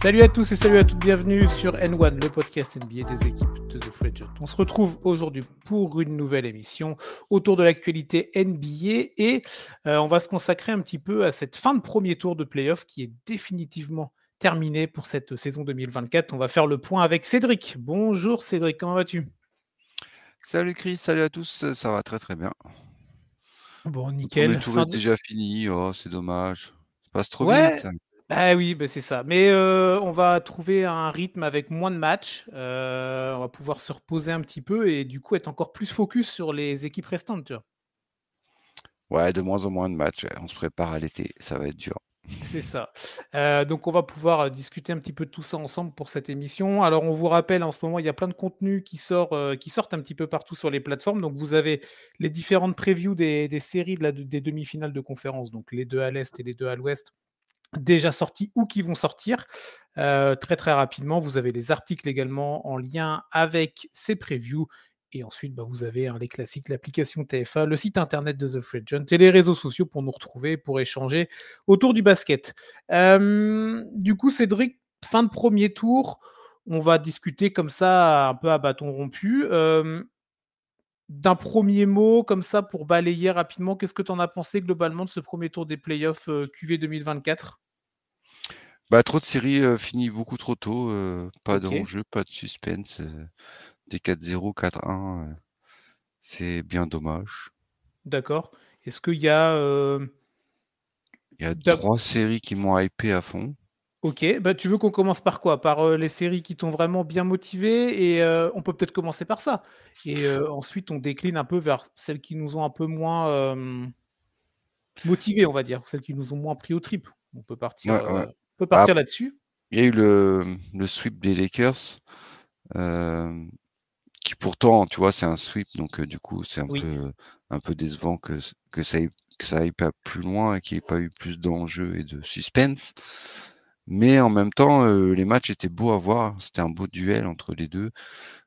Salut à tous et salut à toutes, bienvenue sur N1, le podcast NBA des équipes de The Free Agent. On se retrouve aujourd'hui pour une nouvelle émission autour de l'actualité NBA et on va se consacrer un petit peu à cette fin de premier tour de playoff qui est définitivement terminée pour cette saison 2024. On va faire le point avec Cédric. Bonjour Cédric, comment vas-tu? Salut Chris, salut à tous, ça va très très bien. Bon, Le premier nickel. tour est déjà fini, oh c'est dommage. Ça passe trop Ouais, vite. bah oui, bah c'est ça. Mais on va trouver un rythme avec moins de matchs. On va pouvoir se reposer un petit peu et du coup être encore plus focus sur les équipes restantes, tu vois. Ouais, de moins en moins de matchs, on se prépare à l'été, ça va être dur. C'est ça. Donc on va pouvoir discuter un petit peu de tout ça ensemble pour cette émission. Alors on vous rappelle, en ce moment, il y a plein de contenus qui sortent un petit peu partout sur les plateformes. Donc vous avez les différentes previews des séries des demi-finales de conférence, donc les deux à l'Est et les deux à l'Ouest, déjà sortis ou qui vont sortir très très rapidement. Vous avez les articles également en lien avec ces previews. Et ensuite, vous avez les classiques, l'application TFA, le site internet de The Free Agent et les réseaux sociaux pour nous retrouver, pour échanger autour du basket. Du coup, Cédric, fin de premier tour, on va discuter comme ça, un peu à bâton rompu. D'un premier mot, comme ça, pour balayer rapidement, qu'est-ce que tu en as pensé globalement de ce premier tour des playoffs QV 2024? Bah trop de séries finies beaucoup trop tôt, pas Ok, d'enjeu, pas de suspense, des 4-0, 4-1, c'est bien dommage. d'accord. Est-ce qu'il y a Il y a d'ab- 3 séries qui m'ont hypé à fond. Ok, tu veux qu'on commence par quoi? Par les séries qui t'ont vraiment bien motivé et on peut peut-être commencer par ça. Et ensuite, on décline un peu vers celles qui nous ont un peu moins motivés, on va dire, celles qui nous ont moins pris au trip. Ouais, ouais. On peut Bah, partir là-dessus. il y a eu le sweep des Lakers, euh, qui pourtant, tu vois, c'est un sweep, donc du coup, c'est Oui. un peu décevant que ça aille pas plus loin et qu'il n'y ait pas eu plus d'enjeux et de suspense. Mais en même temps, les matchs étaient beaux à voir. C'était un beau duel entre les deux.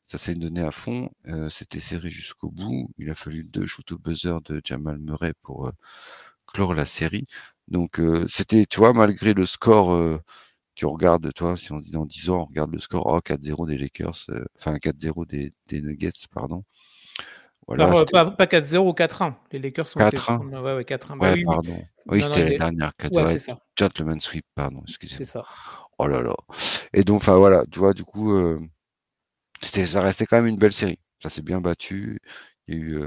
Ça s'est donné à fond. C'était serré jusqu'au bout. Il a fallu 2 shoots au buzzer de Jamal Murray pour clore la série. Donc, c'était, tu vois, malgré le score, tu regardes, toi, si on dit dans 10 ans, on regarde le score, oh, 4-0 des Lakers, enfin 4-0 des Nuggets, pardon. Voilà, c'était Pas 4-0 ou 4-1. Les Lakers ont été 4-1. ouais, ouais, 4-1. Bah Ouais, oui, oui. pardon. Oui, Non, non, c'était la dernière 4, ouais, ouais, c'est ça. gentleman sweep, pardon, C'est excusez-moi. ça. Oh là là. Et donc, enfin voilà, tu vois, du coup, ça restait quand même une belle série. Ça s'est bien battu. Il y a eu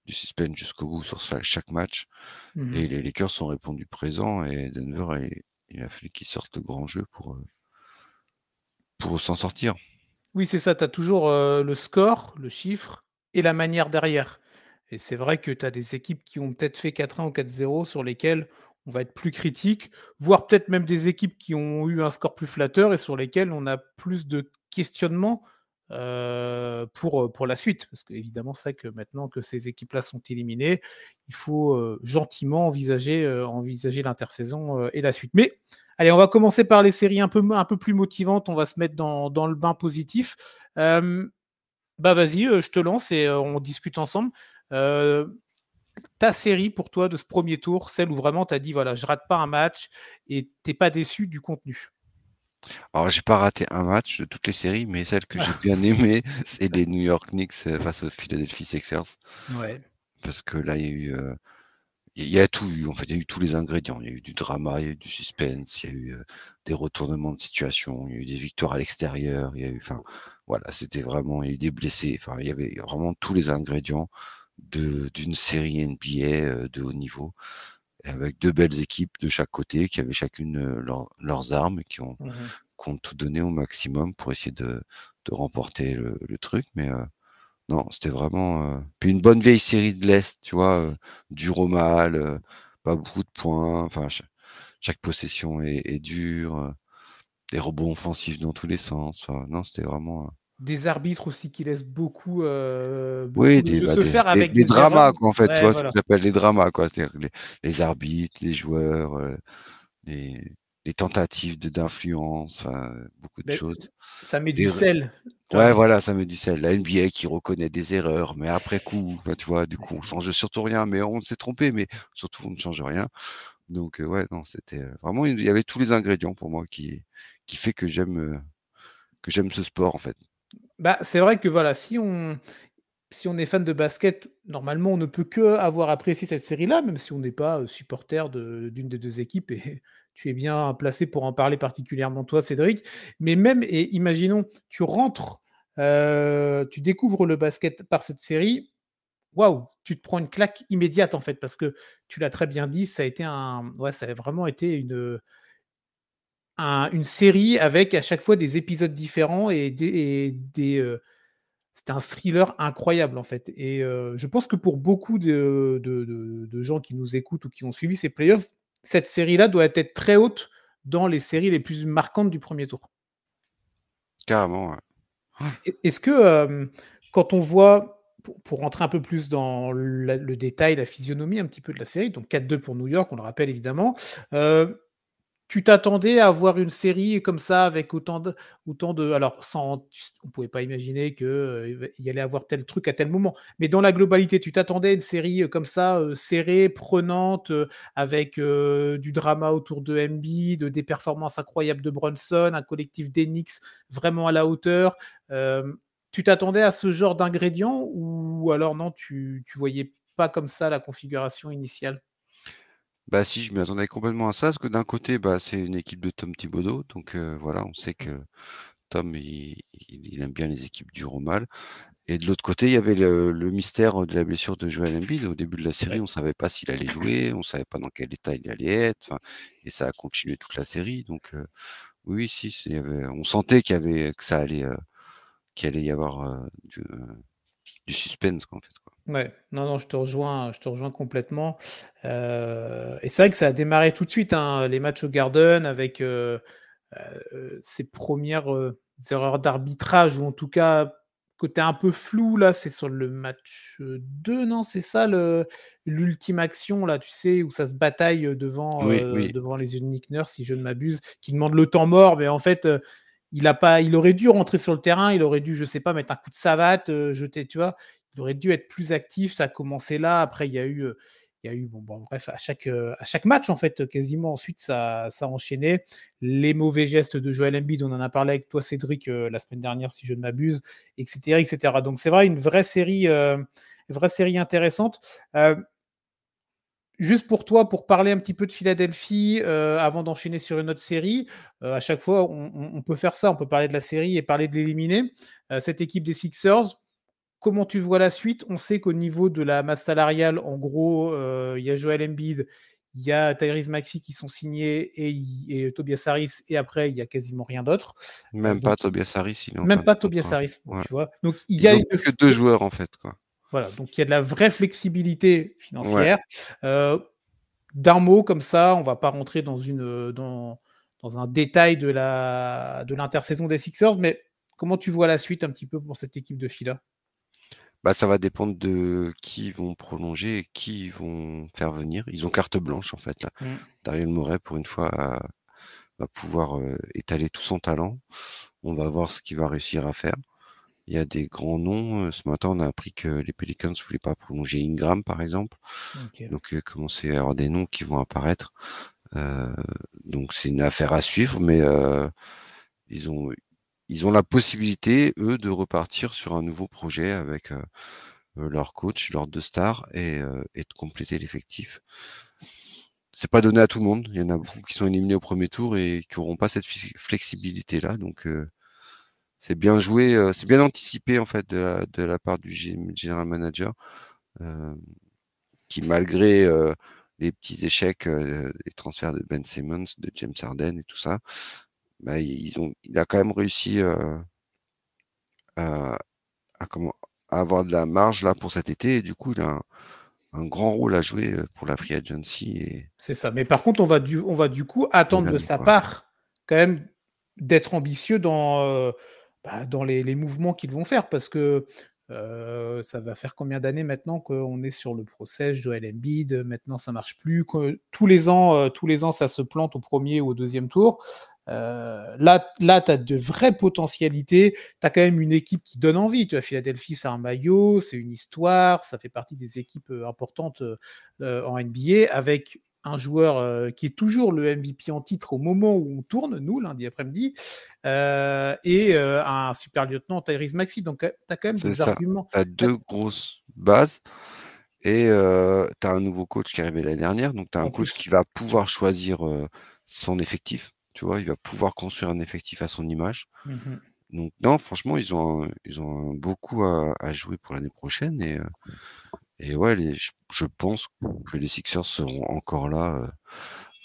du suspense jusqu'au bout sur chaque match. Mhm. Et les Lakers ont répondu présent. Et Denver, il a fallu qu'ils sortent le grand jeu pour s'en sortir. Oui, c'est ça, tu as toujours le score, le chiffre et la manière derrière. Et c'est vrai que tu as des équipes qui ont peut-être fait 4-1 ou 4-0 sur lesquelles on va être plus critique, voire peut-être même des équipes qui ont eu un score plus flatteur et sur lesquelles on a plus de questionnements pour la suite. Parce qu'évidemment, c'est vrai que maintenant que ces équipes-là sont éliminées, il faut gentiment envisager l'intersaison et la suite. Mais allez, on va commencer par les séries un peu plus motivantes. On va se mettre dans le bain positif. Vas-y, je te lance et on discute ensemble. Euh, Ta série pour toi de ce premier tour, celle où vraiment tu as dit, voilà, je rate pas un match et t'es pas déçu du contenu. Alors, j'ai pas raté un match de toutes les séries, mais celle que j'ai bien aimée, c'est les New York Knicks face aux Philadelphia Sixers. Ouais. Parce que là, il y a tout eu, en fait, il y a eu tous les ingrédients. Il y a eu du drama, il y a eu du suspense, il y a eu des retournements de situation, il y a eu des victoires à l'extérieur, il y a eu, enfin, voilà, c'était vraiment, il y a eu des blessés, enfin, il y avait vraiment tous les ingrédients d'une série NBA de haut niveau, avec deux belles équipes de chaque côté qui avaient chacune leurs armes et Mhm. qui ont tout donné au maximum pour essayer de remporter le truc. Mais non, c'était vraiment puis une bonne vieille série de l'Est, tu vois, dur au mal, pas beaucoup de points, enfin chaque possession est dure, des rebonds offensifs dans tous les sens. Enfin, non, c'était vraiment Des arbitres aussi qui laissent beaucoup oui, le jeu se faire avec les des erreurs. dramas quoi, en fait, tu Ouais, vois? Ce que voilà. j'appelle les dramas quoi, c'est-à-dire que les arbitres, les joueurs, les les tentatives d'influence, enfin, beaucoup de Mais choses. ça met du Des sel. Tu vois. Ouais, voilà, ça met du sel. La NBA qui reconnaît des erreurs, mais après coup, bah, tu vois, du coup, on change surtout rien, mais on s'est trompé, mais surtout on ne change rien. Donc ouais, non, c'était vraiment il y avait tous les ingrédients pour moi qui fait que j'aime ce sport, en fait. Bah, c'est vrai que voilà, si on est fan de basket, normalement, on ne peut que avoir apprécié cette série-là, même si on n'est pas supporter d'une des deux équipes. Et tu es bien placé pour en parler particulièrement, toi, Cédric. Mais même, et imaginons, tu rentres, tu découvres le basket par cette série. Waouh, tu te prends une claque immédiate en fait, parce que tu l'as très bien dit, ça a vraiment été une série avec à chaque fois des épisodes différents c'était un thriller incroyable en fait. Et je pense que pour beaucoup de gens qui nous écoutent ou qui ont suivi ces playoffs, cette série-là doit être très haute dans les séries les plus marquantes du premier tour. Carrément, ouais. Est-ce que quand on voit, pour rentrer un peu plus dans le détail, la physionomie un petit peu de la série, donc 4-2 pour New York, on le rappelle évidemment, tu t'attendais à avoir une série comme ça avec autant de alors on pouvait pas imaginer que, il y allait avoir tel truc à tel moment, mais dans la globalité, tu t'attendais à une série, comme ça, serrée, prenante, avec, du drama autour de Embiid, des performances incroyables de Brunson, un collectif d'Enix vraiment à la hauteur. Tu t'attendais à ce genre d'ingrédients ou alors non, tu voyais pas comme ça la configuration initiale? Bah si, je m'y attendais complètement à ça, parce que d'un côté, bah, c'est une équipe de Tom Thibodeau, donc voilà, on sait que Tom, il aime bien les équipes dures au mal. Et de l'autre côté, il y avait le mystère de la blessure de Joel Embiid. Au début de la série, Ouais. on savait pas s'il allait jouer, on savait pas dans quel état il allait être, enfin, et ça a continué toute la série. Donc oui, si, on sentait que ça allait, qu'il allait y avoir du suspense, quoi, en fait, quoi. Ouais, non, non, je te rejoins complètement. Et c'est vrai que ça a démarré tout de suite, hein, les matchs au Garden avec, ces premières erreurs d'arbitrage ou en tout cas, côté un peu flou là, c'est sur le match, 2, non? C'est ça l'ultime action là, tu sais, où ça se bataille, Oui, oui, devant les yeux de Nick Nurse, si je ne m'abuse, qui demande le temps mort, mais en fait, il aurait dû rentrer sur le terrain, il aurait dû, je sais pas, mettre un coup de savate, jeter, tu vois? Il aurait dû être plus actif, ça a commencé là, après il y a eu bon bref, à chaque match en fait, quasiment ensuite ça a enchaîné. Les mauvais gestes de Joel Embiid, on en a parlé avec toi Cédric, la semaine dernière si je ne m'abuse, et cetera, et cetera. Donc c'est vrai, une vraie série intéressante. Juste pour toi, pour parler un petit peu de Philadelphie, avant d'enchaîner sur une autre série, à chaque fois on peut faire ça, on peut parler de la série et parler de l'éliminer. Cette équipe des Sixers, comment tu vois la suite? On sait qu'au niveau de la masse salariale, en gros, il y a Joel Embiid, il y a Tyrese Maxey qui sont signés et Tobias Harris, et après il y a quasiment rien d'autre. même Donc pas Tobias Harris, il est en fin même de pas Tobias contrat. Harris, bon, Ouais. tu vois? Donc il y Ils a ont une plus que 2 joueurs, en fait, quoi. voilà, donc il y a de la vraie flexibilité Ouais. financière. Heu, D'un mot comme ça, on va pas rentrer dans un détail de l'intersaison des Sixers, mais comment tu vois la suite un petit peu pour cette équipe de Phila? Bah, ça va dépendre de qui ils vont prolonger et qui ils vont faire venir. Ils ont carte blanche, en fait, là. Mmh. Daryl Morey, pour une fois, va pouvoir, étaler tout son talent. On va voir ce qu'il va réussir à faire. Il y a des grands noms, ce matin, on a appris que les Pelicans ne voulaient pas prolonger Ingram, par exemple. OK. Donc, commencer à avoir des noms qui vont apparaître. Heu, donc c'est une affaire à suivre, mais ils ont ils ont la possibilité, eux, de repartir sur un nouveau projet avec, leur coach, leurs 2 stars et de compléter l'effectif. C'est pas donné à tout le monde. Il y en a beaucoup qui sont éliminés au premier tour et qui auront pas cette flexibilité-là, donc c'est bien joué, c'est bien anticipé, en fait, de la part du general manager, heu, qui malgré, les petits échecs, les transferts de Ben Simmons, de James Harden et tout ça, bah, il a quand même réussi, à comment à avoir de la marge là pour cet été et du coup, il a un grand rôle à jouer, pour la free agency C'est ça. Mais par contre, on va du coup et attendre de l'année, sa quoi. part, quand même, d'être ambitieux dans les mouvements qu'ils vont faire. Parce que ça va faire combien d'années maintenant qu'on est sur le process Joel Embiid? Maintenant, ça marche plus. Que tous les ans, ça se plante au premier ou au deuxième tour. Là tu as de vraies potentialités. Tu as quand même une équipe qui donne envie. Tu vois, Philadelphie, c'est un maillot, c'est une histoire, ça fait partie des équipes importantes en NBA avec un joueur qui est toujours le MVP en titre au moment où on tourne, nous, lundi après-midi, et un super lieutenant, Tyrese Maxey. Donc, tu as quand même C'est des ça. arguments. Tu as 2 grosses bases et tu as un nouveau coach qui est arrivé l'année dernière, donc tu as un En coach plus. qui va pouvoir choisir, son effectif, tu vois? Il va pouvoir construire un effectif à son image. Mmh. Donc non, franchement, ils ont beaucoup à jouer pour l'année prochaine et ouais, je pense que les Sixers seront encore là,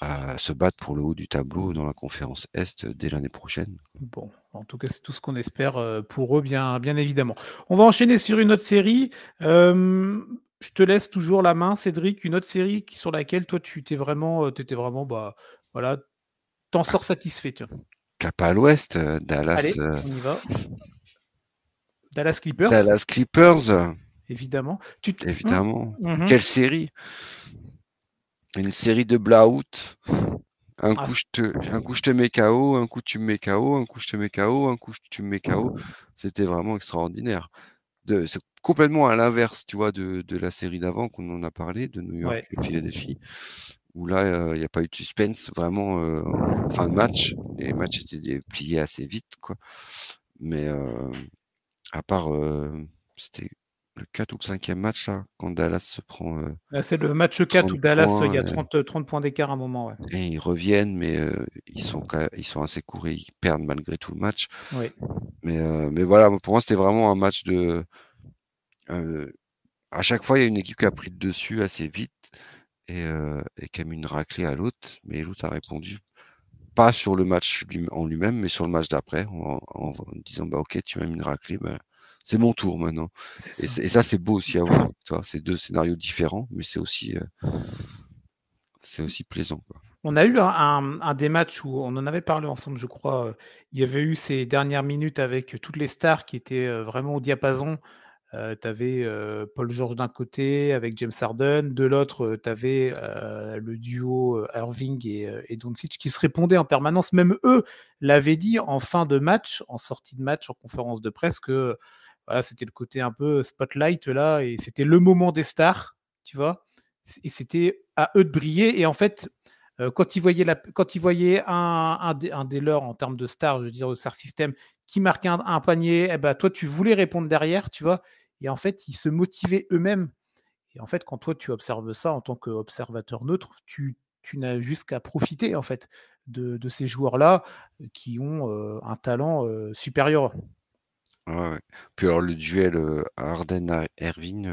à se battre pour le haut du tableau dans la conférence Est dès l'année prochaine. Bon, en tout cas, c'est tout ce qu'on espère pour eux, bien évidemment. On va enchaîner sur une autre série. Je te laisse toujours la main, Cédric. Une autre série sur laquelle toi, tu t'étais vraiment, bah, voilà, t'en Ah, sors satisfait. Tiens. cap à l'ouest, Dallas, Allez, on y va. Dallas Clippers, Dallas Clippers, évidemment. évidemment. Mhm. Quelle série! Une série de blowout. Ah, Un coup je te mets KO, un coup tu me mets KO, un coup je te mets KO, un coup tu me mets KO. C'était vraiment extraordinaire. C'est complètement à l'inverse, tu vois, de la série d'avant qu'on en a parlé, de New York ouais. et Philadelphie, où là, il y a pas eu de suspense vraiment, en fin de match. Les matchs étaient pliés assez vite, quoi. Mais, à part, c'était le 4 ou le 5e match là, quand Dallas se prend, C'est le match 4 où 30 Dallas, il y points, a 30 points d'écart à un moment. Ouais. et ils reviennent, mais, ils sont assez courts et ils perdent malgré tout le match. Oui. Mais voilà, pour moi, c'était vraiment un match de, heu, à chaque fois, il y a une équipe qui a pris le dessus assez vite et qui a mis une raclée à l'autre, mais l'autre a répondu pas sur le match en lui-même, mais sur le match d'après en disant: «Bah, OK, tu m'as mis une raclée, bah, c'est mon tour maintenant». C'est Et ça. ça, c'est beau aussi à voir, tu vois? C'est 2 scénarios différents, mais c'est aussi plaisant, quoi. On a eu un des matchs où on en avait parlé ensemble, je crois. Il y avait eu ces dernières minutes avec toutes les stars qui étaient vraiment au diapason. Tu avais Paul George d'un côté avec James Harden, de l'autre, tu avais le duo Irving et Doncic qui se répondaient en permanence. Même eux l'avaient dit en fin de match, en sortie de match, en conférence de presse, que voilà, c'était le côté un peu spotlight là, et c'était le moment des stars, tu vois. Et c'était à eux de briller. Et en fait, quand ils voyaient un des leurs en termes de stars, je veux dire, au star system, qui marquait un panier, eh ben, toi, tu voulais répondre derrière, tu vois. Et en fait, ils se motivaient eux-mêmes. Et en fait, quand toi, tu observes ça en tant qu'observateur neutre, tu n'as juste qu'à profiter, en fait, de ces joueurs-là qui ont un talent supérieur. Ouais, ouais. Puis alors le duel, Harden-Irving,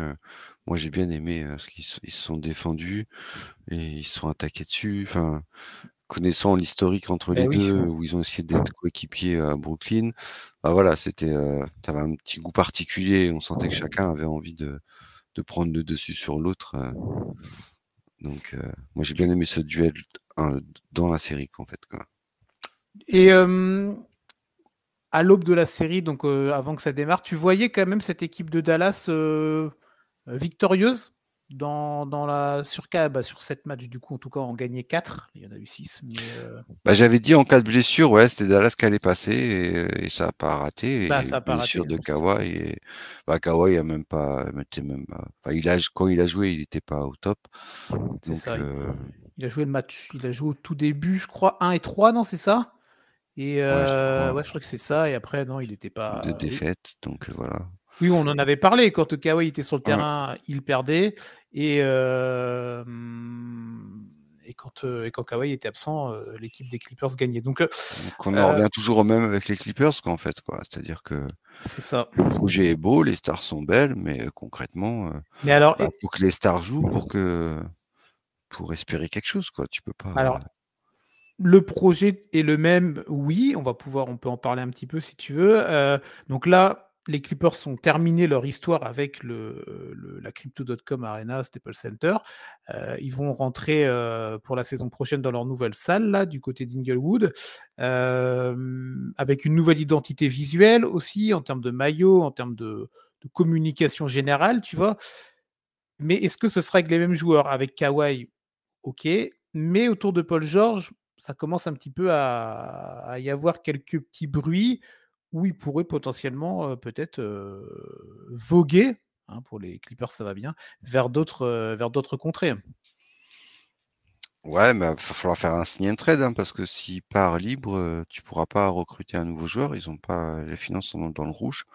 moi j'ai bien aimé, parce ils se sont défendus et ils se sont attaqués dessus. Enfin, connaissant l'historique entre les Eh oui. 2, où ils ont essayé d'être coéquipiers à Brooklyn, bah, voilà, c'était, tu avais un petit goût particulier. On sentait que chacun avait envie de prendre le dessus sur l'autre, donc moi j'ai bien aimé ce duel, dans la série, quoi, en fait, quoi. Et à l'aube de la série, donc avant que ça démarre, tu voyais quand même cette équipe de Dallas victorieuse sur 7 matchs, du coup, en tout cas, en gagné 4. Il y en a eu 6, mais Bah, j'avais dit en cas de blessure, ouais, c'était Dallas qui allait passer et ça a pas raté et il y bah, a ça eu n'a pas blessure raté. de C'est ça. Kawhi et bah, Kawhi a même pas était même pas enfin quand il a joué, il était pas au top C'est donc ça. Il a joué le match. Il a joué au tout début, je crois, 1 et 3, non, c'est ça. Et ouais, je crois, ouais, je crois que c'est ça. Et après, non, il n'était 2 pas. Oui. défaites donc voilà. Oui, on en avait parlé. Quand Kawhi était sur le Ouais, terrain, il perdait. Et, et quand Kawhi était absent, l'équipe des Clippers gagnait. Donc, donc on en euh, revient toujours au même avec les Clippers quoi, en fait, quoi. C'est-à-dire que c'est ça. le projet est beau, les stars sont belles, mais concrètement, Mais alors, bah, faut que les stars jouent pour espérer quelque chose, quoi. Tu peux pas, alors, le projet est le même, oui, on peut en parler un petit peu si tu veux. Donc là, les Clippers ont terminé leur histoire avec la Crypto.com Arena Staples Center. Ils vont rentrer pour la saison prochaine dans leur nouvelle salle, là, du côté d'Inglewood, avec une nouvelle identité visuelle aussi, en termes de maillot, en termes de communication générale, tu vois. Mais est-ce que ce sera avec les mêmes joueurs? Avec Kawhi, OK, mais autour de Paul George, ça commence un petit peu à y avoir quelques petits bruits où il pourrait potentiellement, peut-être, voguer, hein, pour les Clippers, ça va bien, vers d'autres contrées. Ouais, mais il va falloir faire un sign and trade, hein, parce que s'il part libre, tu pourras pas recruter un nouveau joueur. Ils ont pas les finances sont dans le rouge.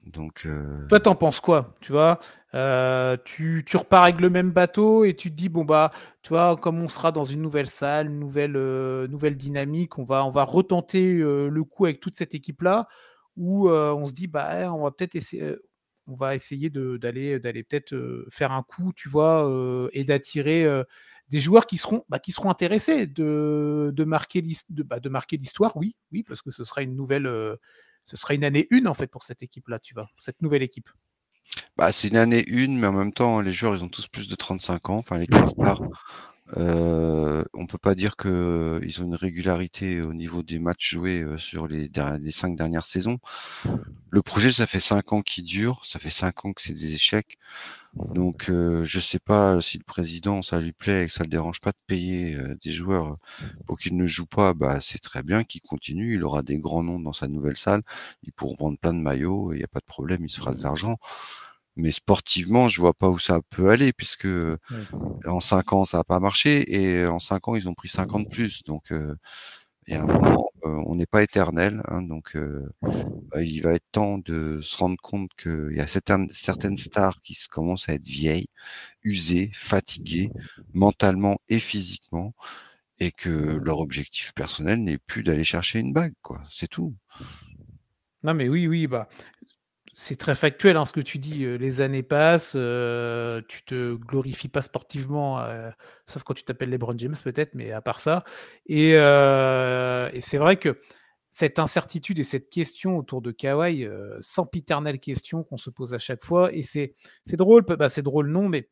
Donc Toi, t'en penses quoi? Tu vois, tu repars avec le même bateau et tu te dis, bon, bah, tu vois, comme on sera dans une nouvelle salle, nouvelle dynamique, on va retenter le coup avec toute cette équipe-là, ou on se dit, bah, on va peut-être essayer. On va essayer d'aller peut-être faire un coup, tu vois, et d'attirer des joueurs qui seront intéressés de marquer l'histoire, oui, oui, parce que ce sera une année une en fait pour cette équipe-là, tu vois, cette nouvelle équipe. bah, c'est une année une, mais en même temps, les joueurs, ils ont tous plus de 35 ans, enfin les 4 stars. On peut pas dire qu'ils ont une régularité au niveau des matchs joués, sur les 5 dernières saisons. Le projet, ça fait 5 ans qu'il dure, ça fait 5 ans que c'est des échecs. Donc je sais pas si le président, ça lui plaît et que ça le dérange pas de payer, des joueurs, pour qu'ils ne jouent pas, bah, c'est très bien qu'il continue. Il aura des grands noms dans sa nouvelle salle. Ils pourront vendre plein de maillots et il y a pas de problème, il se fera de l'argent. Mais sportivement, je vois pas où ça peut aller puisque, Ouais. en 5 ans, ça a pas marché et en 5 ans, ils ont pris 5 ans de plus. Donc il y a un moment, on n'est pas éternel, hein, donc il va être temps de se rendre compte qu'il y a certaines stars qui commencent à être vieilles, usées, fatiguées, mentalement et physiquement, et que leur objectif personnel n'est plus d'aller chercher une bague, quoi. C'est tout. Non, mais oui, oui, bah, c'est très factuel, hein, ce que tu dis. Les années passent, tu te glorifies pas sportivement, sauf quand tu t'appelles LeBron James peut-être, mais à part ça. Et c'est vrai que cette incertitude et cette question autour de Kawhi, sempiternelle question qu'on se pose à chaque fois, et c'est drôle, bah, c'est drôle non, mais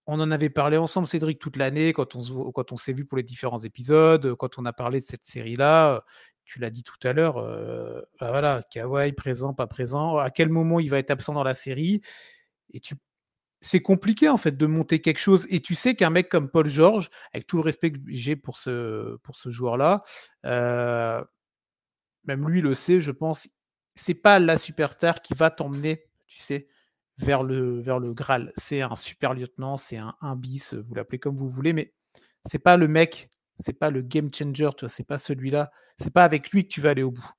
on en avait parlé ensemble, Cédric, toute l'année, quand on s'est vu pour les différents épisodes, quand on a parlé de cette série-là. Tu l'as dit tout à l'heure, bah voilà, Kawhi présent, pas présent, à quel moment il va être absent dans la série, et c'est compliqué en fait de monter quelque chose. Et tu sais qu'un mec comme Paul George, avec tout le respect que j'ai pour ce joueur-là, euh, même lui le sait, je pense, c'est pas la superstar qui va t'emmener, tu sais, vers le Graal. C'est un super lieutenant, c'est un bis, vous l'appelez comme vous voulez, mais c'est pas le mec, c'est pas le game changer, tu vois, c'est pas celui-là, c'est pas avec lui que tu vas aller au bout.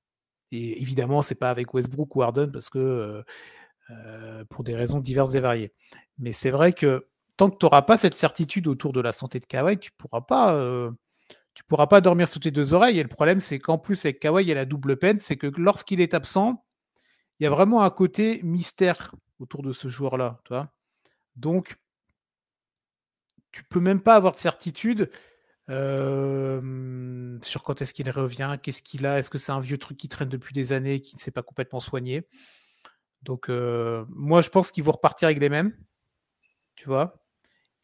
Et évidemment, c'est pas avec Westbrook ou Harden parce que pour des raisons diverses et variées. Mais c'est vrai que tant que tu n'auras pas cette certitude autour de la santé de Kawhi, tu pourras pas dormir sous tes deux oreilles. Et le problème, c'est qu'en plus, avec Kawhi, il y a la double peine, c'est que lorsqu'il est absent, il y a vraiment un côté mystère autour de ce joueur-là. Tu vois. Donc, tu peux même pas avoir de certitude sur quand est-ce qu'il revient, qu'est-ce qu'il a, est-ce que c'est un vieux truc qui traîne depuis des années, qui ne s'est pas complètement soigné. Donc, moi, je pense qu'ils vont repartir avec les mêmes, tu vois.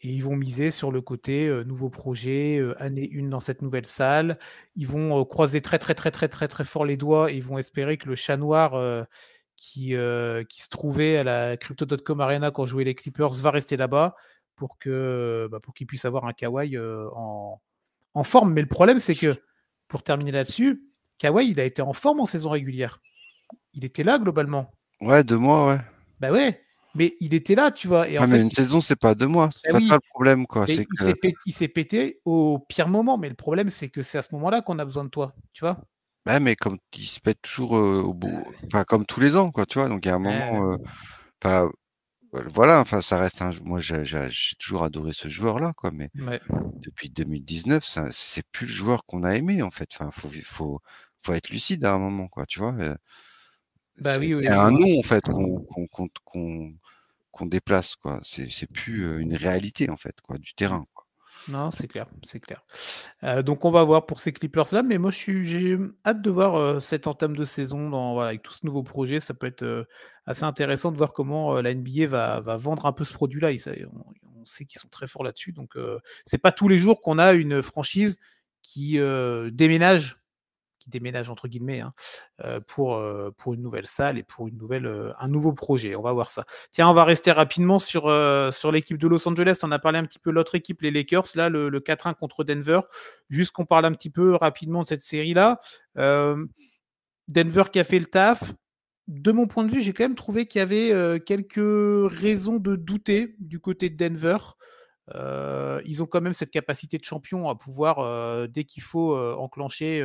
Et ils vont miser sur le côté nouveau projet, année une dans cette nouvelle salle. Ils vont croiser très, très, très, très, très, très fort les doigts et ils vont espérer que le chat noir qui se trouvait à la Crypto.com Arena quand jouaient les Clippers va rester là-bas pour qu'ils puissent avoir un Kawhi en forme. Mais le problème, c'est que, pour terminer là-dessus, Kawhi, il a été en forme en saison régulière. Il était là globalement. Ouais, 2 mois, ouais. Bah ouais, mais il était là, tu vois. Et en Ouais, mais fait, une saison, c'est pas 2 mois. C'est bah pas ça oui, le problème, quoi. mais C'est que il s'est pété au pire moment, mais le problème, c'est que c'est à ce moment-là qu'on a besoin de toi, tu vois? ouais, mais comme il se pète toujours, au bout enfin, comme tous les ans, quoi, tu vois? Donc il y a un Ouais, ouais. moment, enfin, voilà, enfin, ça reste un moi, j'ai toujours adoré ce joueur-là, quoi, mais Ouais. depuis 2019, ça c'est plus le joueur qu'on a aimé, en fait. Enfin, faut être lucide à un moment, quoi, tu vois? Bah oui, oui, C'est oui, un non. nom, en fait, qu'on déplace, quoi. C'est plus, une réalité, en fait, quoi, du Mmh. terrain, quoi. Non, c'est clair, c'est clair. Donc on va voir pour ces Clippers-là, mais moi j'ai hâte de voir, cette entame de saison voilà, avec tout ce nouveau projet. Ça peut être, assez intéressant de voir comment, la NBA va vendre un peu ce produit-là. On sait qu'ils sont très forts là-dessus, donc c'est pas tous les jours qu'on a une franchise qui, «déménage» entre guillemets, hein, pour une nouvelle salle et pour un nouveau projet. On va voir ça. Tiens, on va rester rapidement sur l'équipe de Los Angeles. On a parlé un petit peu de l'autre équipe, les Lakers, là, le 4-1 contre Denver. Juste qu'on parle un petit peu rapidement de cette série-là. Denver qui a fait le taf. De mon point de vue, j'ai quand même trouvé qu'il y avait quelques raisons de douter du côté de Denver. ils ont quand même cette capacité de champion à pouvoir, dès qu'il faut, enclencher,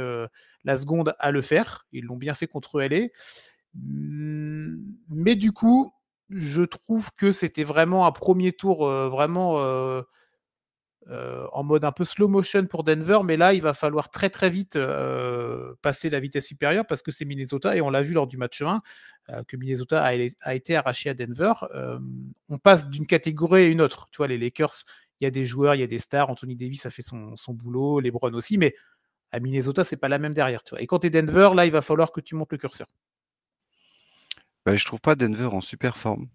la seconde, à le faire. Ils l'ont bien fait contre LA. Mais du coup, je trouve que c'était vraiment un premier tour, vraiment, en mode un peu slow motion pour Denver, mais là, il va falloir très très vite passer la vitesse supérieure parce que c'est Minnesota et on l'a vu lors du match 1 que Minnesota a été arraché à Denver. On passe d'une catégorie à une autre. Tu vois, les Lakers, il y a des joueurs, il y a des stars. Anthony Davis a fait son boulot, LeBron aussi, mais à Minnesota, c'est pas la même derrière. Tu vois. Et quand tu es Denver, là, il va falloir que tu montes le curseur. Bah, je trouve pas Denver en super forme.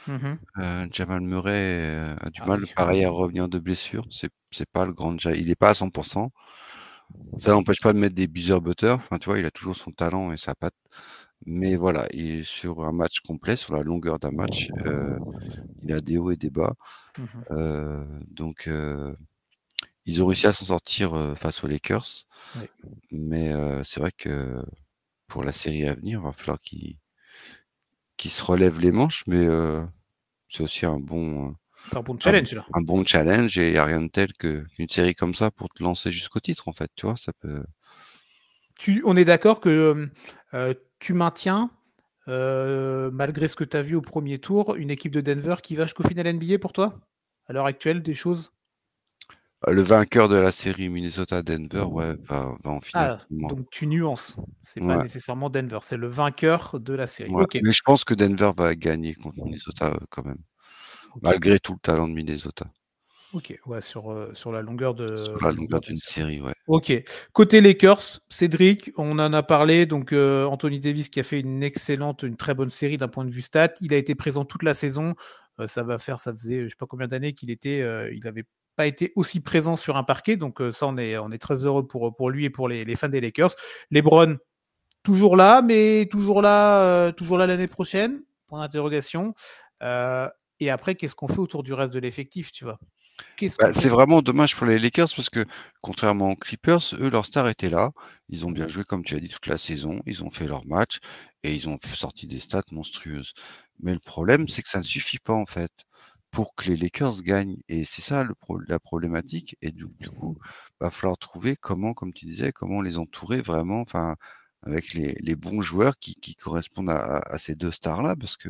Mm-hmm. Jamal Murray a du Ah mal, oui. pareil, à revenir de blessure. C'est pas le grand il est pas à 100%. Ça n'empêche pas de mettre des buzzer butters. Enfin, tu vois, il a toujours son talent et sa patte. Mais voilà, et sur un match complet, sur la longueur d'un match, il a des hauts et des bas. Mm-hmm. Donc, ils ont réussi à s'en sortir face aux Lakers. Oui. Mais c'est vrai que pour la série à venir, il va falloir qu'ils se relèvent les manches. Mais c'est aussi Un bon challenge là. un bon challenge et il n'y a rien de tel qu'une série comme ça pour te lancer jusqu'au titre, en fait. Tu vois, ça peut. On est d'accord que tu maintiens, malgré ce que tu as vu au premier tour, une équipe de Denver qui va jusqu'au final NBA pour toi? À l'heure actuelle, des choses? Le vainqueur de la série Minnesota-Denver, ouais, va en finale Ah, pour moi. donc tu nuances. C'est pas Ouais, nécessairement Denver, c'est le vainqueur de la série. ouais. Ok, Mais je pense que Denver va gagner contre Minnesota quand même, ok, malgré tout le talent de Minnesota. ok. Ouais, sur Sur la la longueur longueur de d'une ça. série, ouais. Ok. Côté Lakers, Cédric, on en a parlé. Donc Anthony Davis qui a fait une très bonne série d'un point de vue stat. Il a été présent toute la saison. Ça faisait je sais pas combien d'années il avait pas été aussi présent sur un parquet. Donc ça, on est très heureux pour lui et pour les fans des Lakers. LeBron toujours là l'année prochaine. Point d'interrogation. Euh, et après, qu'est-ce qu'on fait autour du reste de l'effectif, tu vois? Qu'est-ce Bah, qu'on c'est fait? vraiment dommage pour les Lakers parce que contrairement aux Clippers, eux, leur star était là. Ils ont bien joué, comme tu as dit, toute la saison. Ils ont fait leur match et ils ont sorti des stats monstrueuses. Mais le problème, c'est que ça ne suffit pas, en fait, pour que les Lakers gagnent. Et c'est ça la problématique. Et du coup, va falloir trouver comment, comme tu disais, comment les entourer vraiment, enfin, avec les bons joueurs qui correspondent à ces deux stars-là, parce que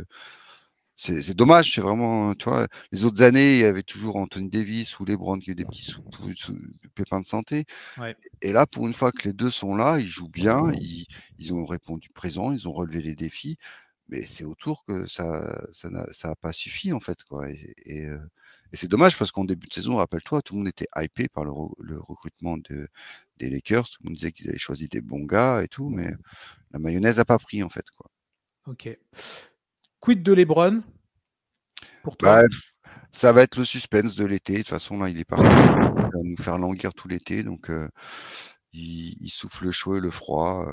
c'est dommage, c'est vraiment, tu vois, les autres années, il y avait toujours Anthony Davis ou LeBron qui ont eu des petits pépins de santé. Ouais. Et là, pour une fois que les deux sont là, ils jouent bien, ils ont répondu présent, ils ont relevé les défis, mais c'est autour que ça a pas suffi, en fait, quoi. Et c'est dommage parce qu'en début de saison, rappelle-toi, tout le monde était hypé par le recrutement des Lakers. Tout le monde disait qu'ils avaient choisi des bons gars et tout, mais la mayonnaise n'a pas pris, en fait, quoi. Ok. Quid de LeBron pour Bah, toi? ça va être le suspense de l'été. De toute façon, là, il est parti. Il va nous faire languir tout l'été. Donc, il souffle le chaud et le froid.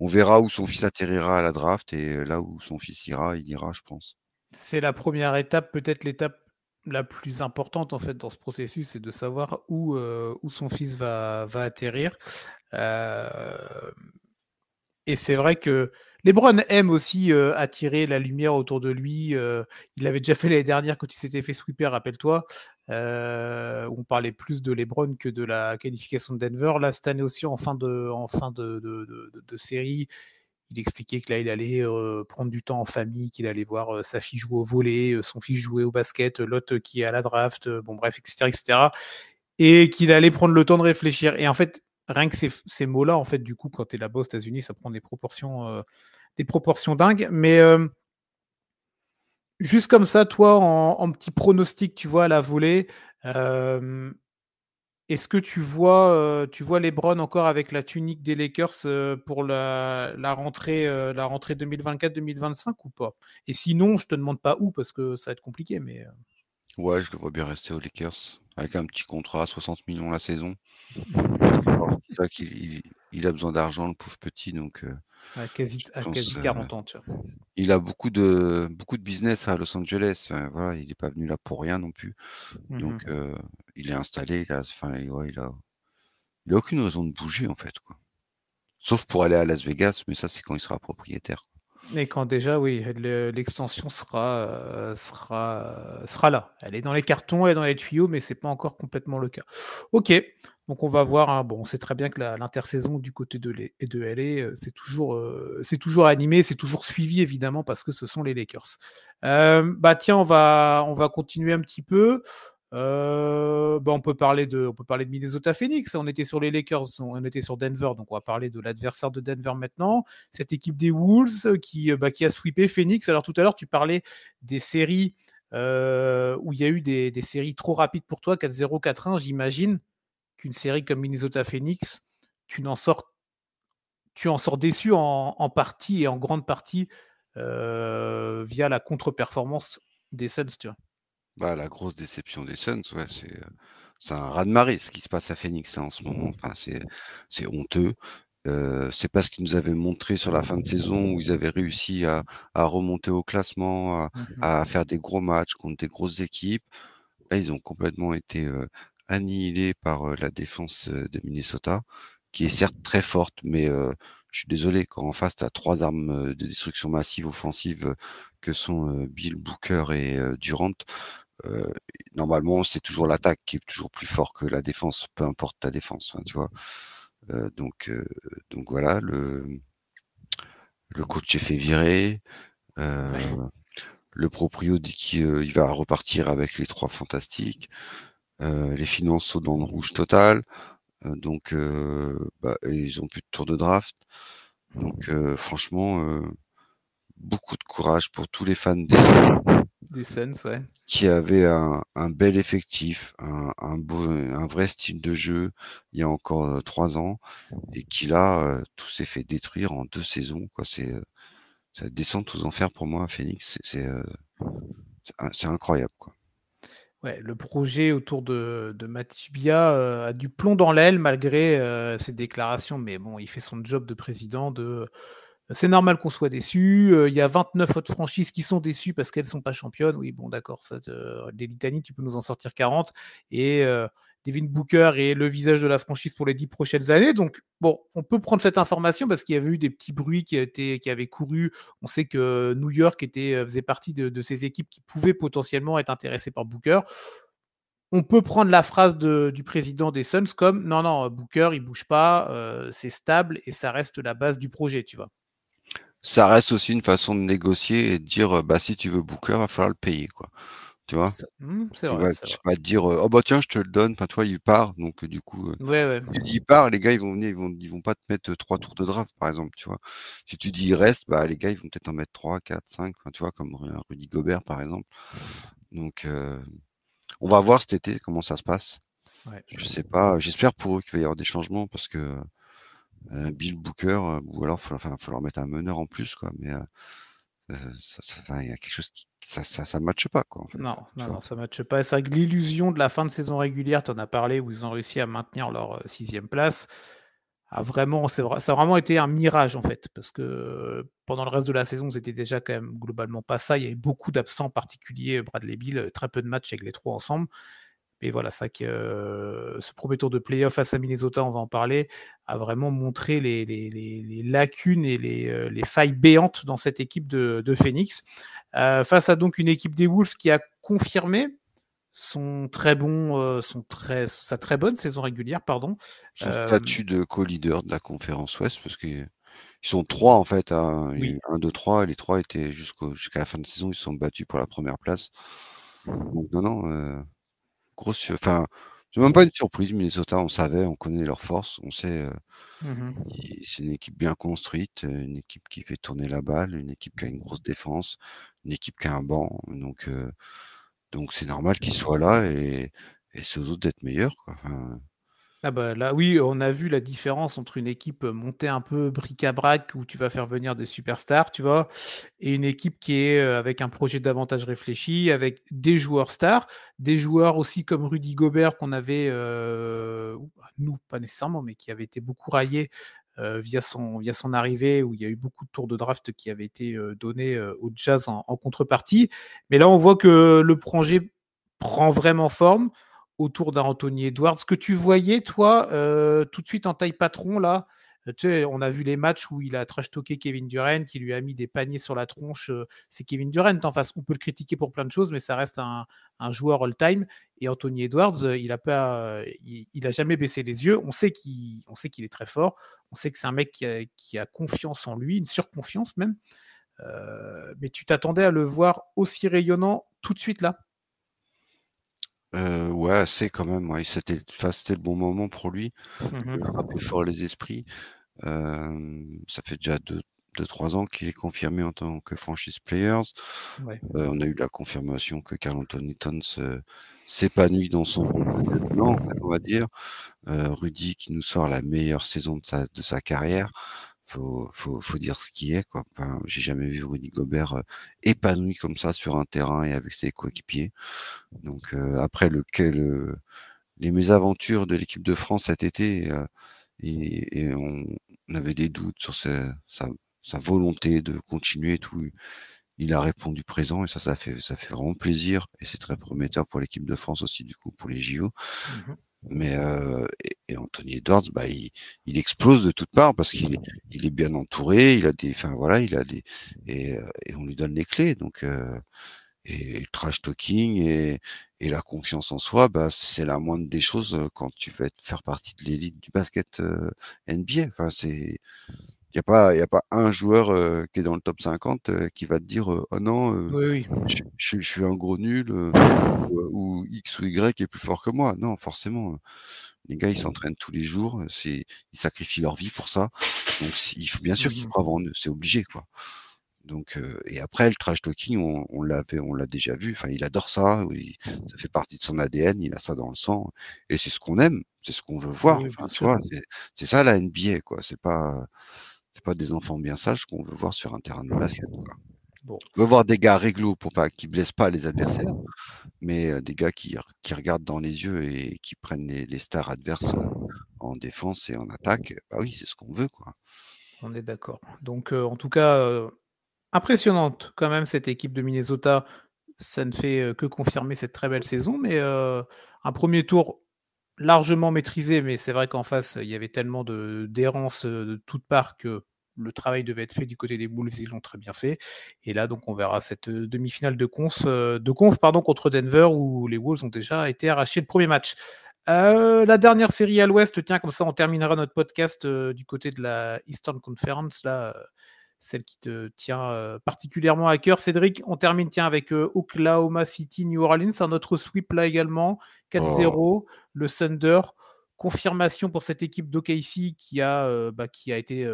On verra où son fils atterrira à la draft et là où son fils ira, il ira, je pense. C'est la première étape, peut-être l'étape la plus importante en fait dans ce processus, c'est de savoir où son fils va atterrir. Euh, Et c'est vrai que LeBron aime aussi attirer la lumière autour de lui. Il l'avait déjà fait l'année dernière quand il s'était fait sweeper, rappelle-toi. On parlait plus de LeBron que de la qualification de Denver. Là, cette année aussi, en fin de série, il expliquait que là, il allait prendre du temps en famille, qu'il allait voir sa fille jouer au volley, son fils jouer au basket, l'autre qui est à la draft, bon bref, etc., etc. Et qu'il allait prendre le temps de réfléchir. Et en fait, rien que ces mots-là, en fait, du coup, quand tu es là-bas aux États-Unis, ça prend des proportions dingues. Mais juste comme ça, toi, en petit pronostic, tu vois, à la volée, euh, est-ce que tu vois LeBron encore avec la tunique des Lakers pour la rentrée 2024-2025 ou pas? Et sinon, je te demande pas où parce que ça va être compliqué, mais Ouais, je le vois bien rester aux Lakers avec un petit contrat, 60 millions la saison. C'est vrai qu'il a besoin d'argent, le pauvre petit. Donc, je à pense, quasi 40 ans, tu vois. il a beaucoup de business à Los Angeles. Voilà, il n'est pas venu là pour rien non plus. Donc, Mhm. il est installé. Enfin, ouais, il a aucune raison de bouger, en fait, quoi. Sauf pour aller à Las Vegas, mais ça, c'est quand il sera propriétaire. Et quand déjà, oui, l'extension sera là. Elle est dans les cartons, elle est dans les tuyaux, mais c'est pas encore complètement le cas. Ok, donc on va voir, hein. Bon, on sait très bien que l'intersaison du côté de LA, c'est toujours animé, c'est toujours suivi évidemment parce que ce sont les Lakers. Bah tiens, on va continuer un petit peu. Bah on peut parler de Minnesota Phoenix. On était sur les Lakers, on était sur Denver, donc on va parler de l'adversaire de Denver maintenant, cette équipe des Wolves qui a sweepé Phoenix. Alors tout à l'heure, tu parlais des séries où il y a eu des séries trop rapides pour toi, 4-0, 4-1. J'imagine qu'une série comme Minnesota Phoenix, tu en sors déçu en partie et en grande partie via la contre-performance des Suns, tu vois. Bah, la grosse déception des Suns, ouais, c'est un raz-de-marée ce qui se passe à Phoenix, là, en ce moment. Enfin, c'est honteux. C'est pas ce qu'ils nous avaient montré sur la fin de saison où ils avaient réussi à remonter au classement, Mhm. à faire des gros matchs contre des grosses équipes. Là, ils ont complètement été, annihilés par, la défense, de Minnesota, qui est certes très forte, mais, je suis désolé, quand en face tu as 3 armes, de destruction massive offensive, que sont, Bill, Booker et Durant, heu, normalement, c'est toujours l'attaque qui est toujours plus fort que la défense, peu importe ta défense, enfin, tu vois? Heu, donc heu, donc voilà, le coach s'est fait virer, Ouais. heu, le proprio dit qu'il va repartir avec les 3 fantastiques, les finances sont dans le rouge total, bah, et ils ont plus de tour de draft. Donc franchement, beaucoup de courage pour tous les fans des Suns Des Suns, ouais. qui avaient un bel effectif, un vrai style de jeu il y a encore, 3 ans et qui là, tout s'est fait détruire en 2 saisons, quoi. C'est la descente aux enfers pour moi à Phoenix, c'est incroyable, quoi. Ouais, le projet autour de Matich Bia a du plomb dans l'aile malgré ses déclarations, mais bon, il fait son job de président c'est normal qu'on soit déçu. Il y a 29 autres franchises qui sont déçues parce qu'elles ne sont pas championnes. Oui, bon, d'accord, des litanies, tu peux nous en sortir 40. Et Devin Booker est le visage de la franchise pour les 10 prochaines années. Donc, bon, on peut prendre cette information parce qu'il y avait eu des petits bruits qui avaient couru. On sait que New York faisait partie de ces équipes qui pouvaient potentiellement être intéressées par Booker. On peut prendre la phrase du président des Suns comme non, non, Booker, il bouge pas, c'est stable et ça reste la base du projet, tu vois. Ça reste aussi une façon de négocier et de dire, bah, si tu veux Booker, va falloir le payer, quoi. Tu vois? C'est Tu vrai, vas c'est tu vrai. vas pas te dire, «Oh bah tiens, je te le donne», enfin, toi, il part, donc du coup, Ouais, ouais. tu dis: «Il part», les gars, ils vont venir, ils vont pas te mettre, 3 tours de draft, par exemple, tu vois? Si tu dis: «Il reste», bah, les gars, ils vont peut-être en mettre 3, 4, 5, enfin, tu vois? Comme un Rudy Gobert, par exemple. Donc on va voir cet été comment ça se passe. Ouais. Je sais pas, j'espère pour eux qu'il va y avoir des changements parce que, Bill Booker, ou alors faut leur mettre un meneur en plus, quoi, mais enfin, il y a quelque chose qui ça matche pas, quoi, en fait, Non, tu non, vois? non, ça ne matche pas. C'est vrai que l'illusion de la fin de saison régulière, tu en as parlé, où ils ont réussi à maintenir leur 6e place, ça a vraiment été un mirage, en fait, parce que pendant le reste de la saison, c'était déjà quand même globalement pas ça. Il y avait beaucoup d'absents, en particulier Bradley Beal, très peu de matchs avec les trois ensemble. Mais voilà, c'est vrai que ce premier tour de playoff face à Minnesota, on va en parler, a vraiment montré les lacunes et les failles béantes dans cette équipe de Phoenix. Face à donc une équipe des Wolves qui a confirmé sa très bonne saison régulière, pardon. Son Euh, statut de co-leader de la conférence Ouest parce qu'ils sont 3 en fait, hein, il y a oui, eu 1, 2, 3 et les 3 étaient jusqu'à la fin de saison, ils se sont battus pour la première place. Donc non, non, enfin, c'est même pas une surprise Minnesota, on savait, on connaît leurs forces, on sait, mhm. c'est une équipe bien construite, une équipe qui fait tourner la balle, une équipe qui a une grosse défense, une équipe qui a un banc, donc c'est normal qu'ils soient là et c'est aux autres d'être meilleurs, quoi, enfin, Ah bah là, oui, on a vu la différence entre une équipe montée un peu bric-à-brac où tu vas faire venir des superstars, tu vois, et une équipe qui est avec un projet davantage réfléchi, avec des joueurs stars, des joueurs aussi comme Rudy Gobert qu'on avait, nous pas nécessairement, mais qui avait été beaucoup raillé via son arrivée, où il y a eu beaucoup de tours de draft qui avaient été donnés au Jazz en contrepartie. Mais là, on voit que le projet prend vraiment forme autour d'un Anthony Edwards. Ce que tu voyais, toi, tout de suite en taille patron, là, Tu sais, on a vu les matchs où il a trash-talké Kevin Durant, qui lui a mis des paniers sur la tronche. C'est Kevin Durant en face. On peut le critiquer pour plein de choses, mais ça reste un joueur all-time. Et Anthony Edwards, il a jamais baissé les yeux. On sait qu'il est très fort. On sait que c'est un mec qui a confiance en lui, une surconfiance même. Mais tu t'attendais à le voir aussi rayonnant tout de suite là? Ouais, c'est quand même, ouais, c'était le bon moment pour lui. Il a frappé Mmh. fort les esprits. Ça fait déjà 2-3 ans qu'il est confirmé en tant que franchise players. Ouais. On a eu la confirmation que Karl Anthony Towns, s'épanouit dans son rôle de lieutenant, en fait, on va dire. Rudy qui nous sort la meilleure saison de sa carrière. Faut dire ce qui est, quoi. Enfin, j'ai jamais vu Rudy Gobert, épanoui comme ça sur un terrain et avec ses coéquipiers. Donc, après les mésaventures de l'équipe de France cet été, et on avait des doutes sur sa volonté de continuer et tout. Il a répondu présent et ça fait vraiment plaisir et c'est très prometteur pour l'équipe de France aussi, du coup, pour les JO. Mmh. Mais Anthony Edwards, bah, il explose de toutes parts parce il est bien entouré, il a des, enfin voilà, il a des, et on lui donne les clés. Donc, et le trash talking et la confiance en soi, bah, c'est la moindre des choses quand tu veux faire partie de l'élite du basket NBA. Enfin, il y a pas un joueur qui est dans le top 50 qui va te dire oh non, Oui, oui. je suis un gros nul, ou X ou Y est plus fort que moi. Non, forcément. Les gars, ils s'entraînent tous les jours, ils sacrifient leur vie pour ça. Donc il faut bien sûr qu'ils Mmh. croient en eux, c'est obligé, quoi. Donc, et après le trash talking, on l'a déjà vu. Enfin, il adore ça. Oui, ça fait partie de son ADN. Il a ça dans le sang, et c'est ce qu'on aime, c'est ce qu'on veut voir. Oui, Enfin, bien tu sûr. vois, c'est ça la NBA, quoi. C'est pas des enfants bien sages qu'on veut voir sur un terrain de basket, quoi. Bon. On veut voir des gars réglo pour pas qui blessent pas les adversaires, mais des gars qui regardent dans les yeux et qui prennent les stars adverses en défense et en attaque. Bah oui, c'est ce qu'on veut, quoi. On est d'accord. Donc, en tout cas, impressionnante quand même cette équipe de Minnesota. Ça ne fait, que confirmer cette très belle saison, mais, un premier tour largement maîtrisé, mais c'est vrai qu'en face, il y avait tellement d'errance, de toutes parts que le travail devait être fait du côté des Wolves, ils l'ont très bien fait. Et là, donc on verra cette, demi-finale de conf pardon, contre Denver où les Wolves ont déjà été arrachés le premier match. La dernière série à l'ouest, tiens, comme ça on terminera notre podcast, du côté de la Eastern Conference là, celle qui te tient, particulièrement à cœur. Cédric, on termine tiens avec, Oklahoma City, New Orleans, un autre sweep là également, Oh, 4-0, le Thunder. Confirmation pour cette équipe d'OKC qui a été,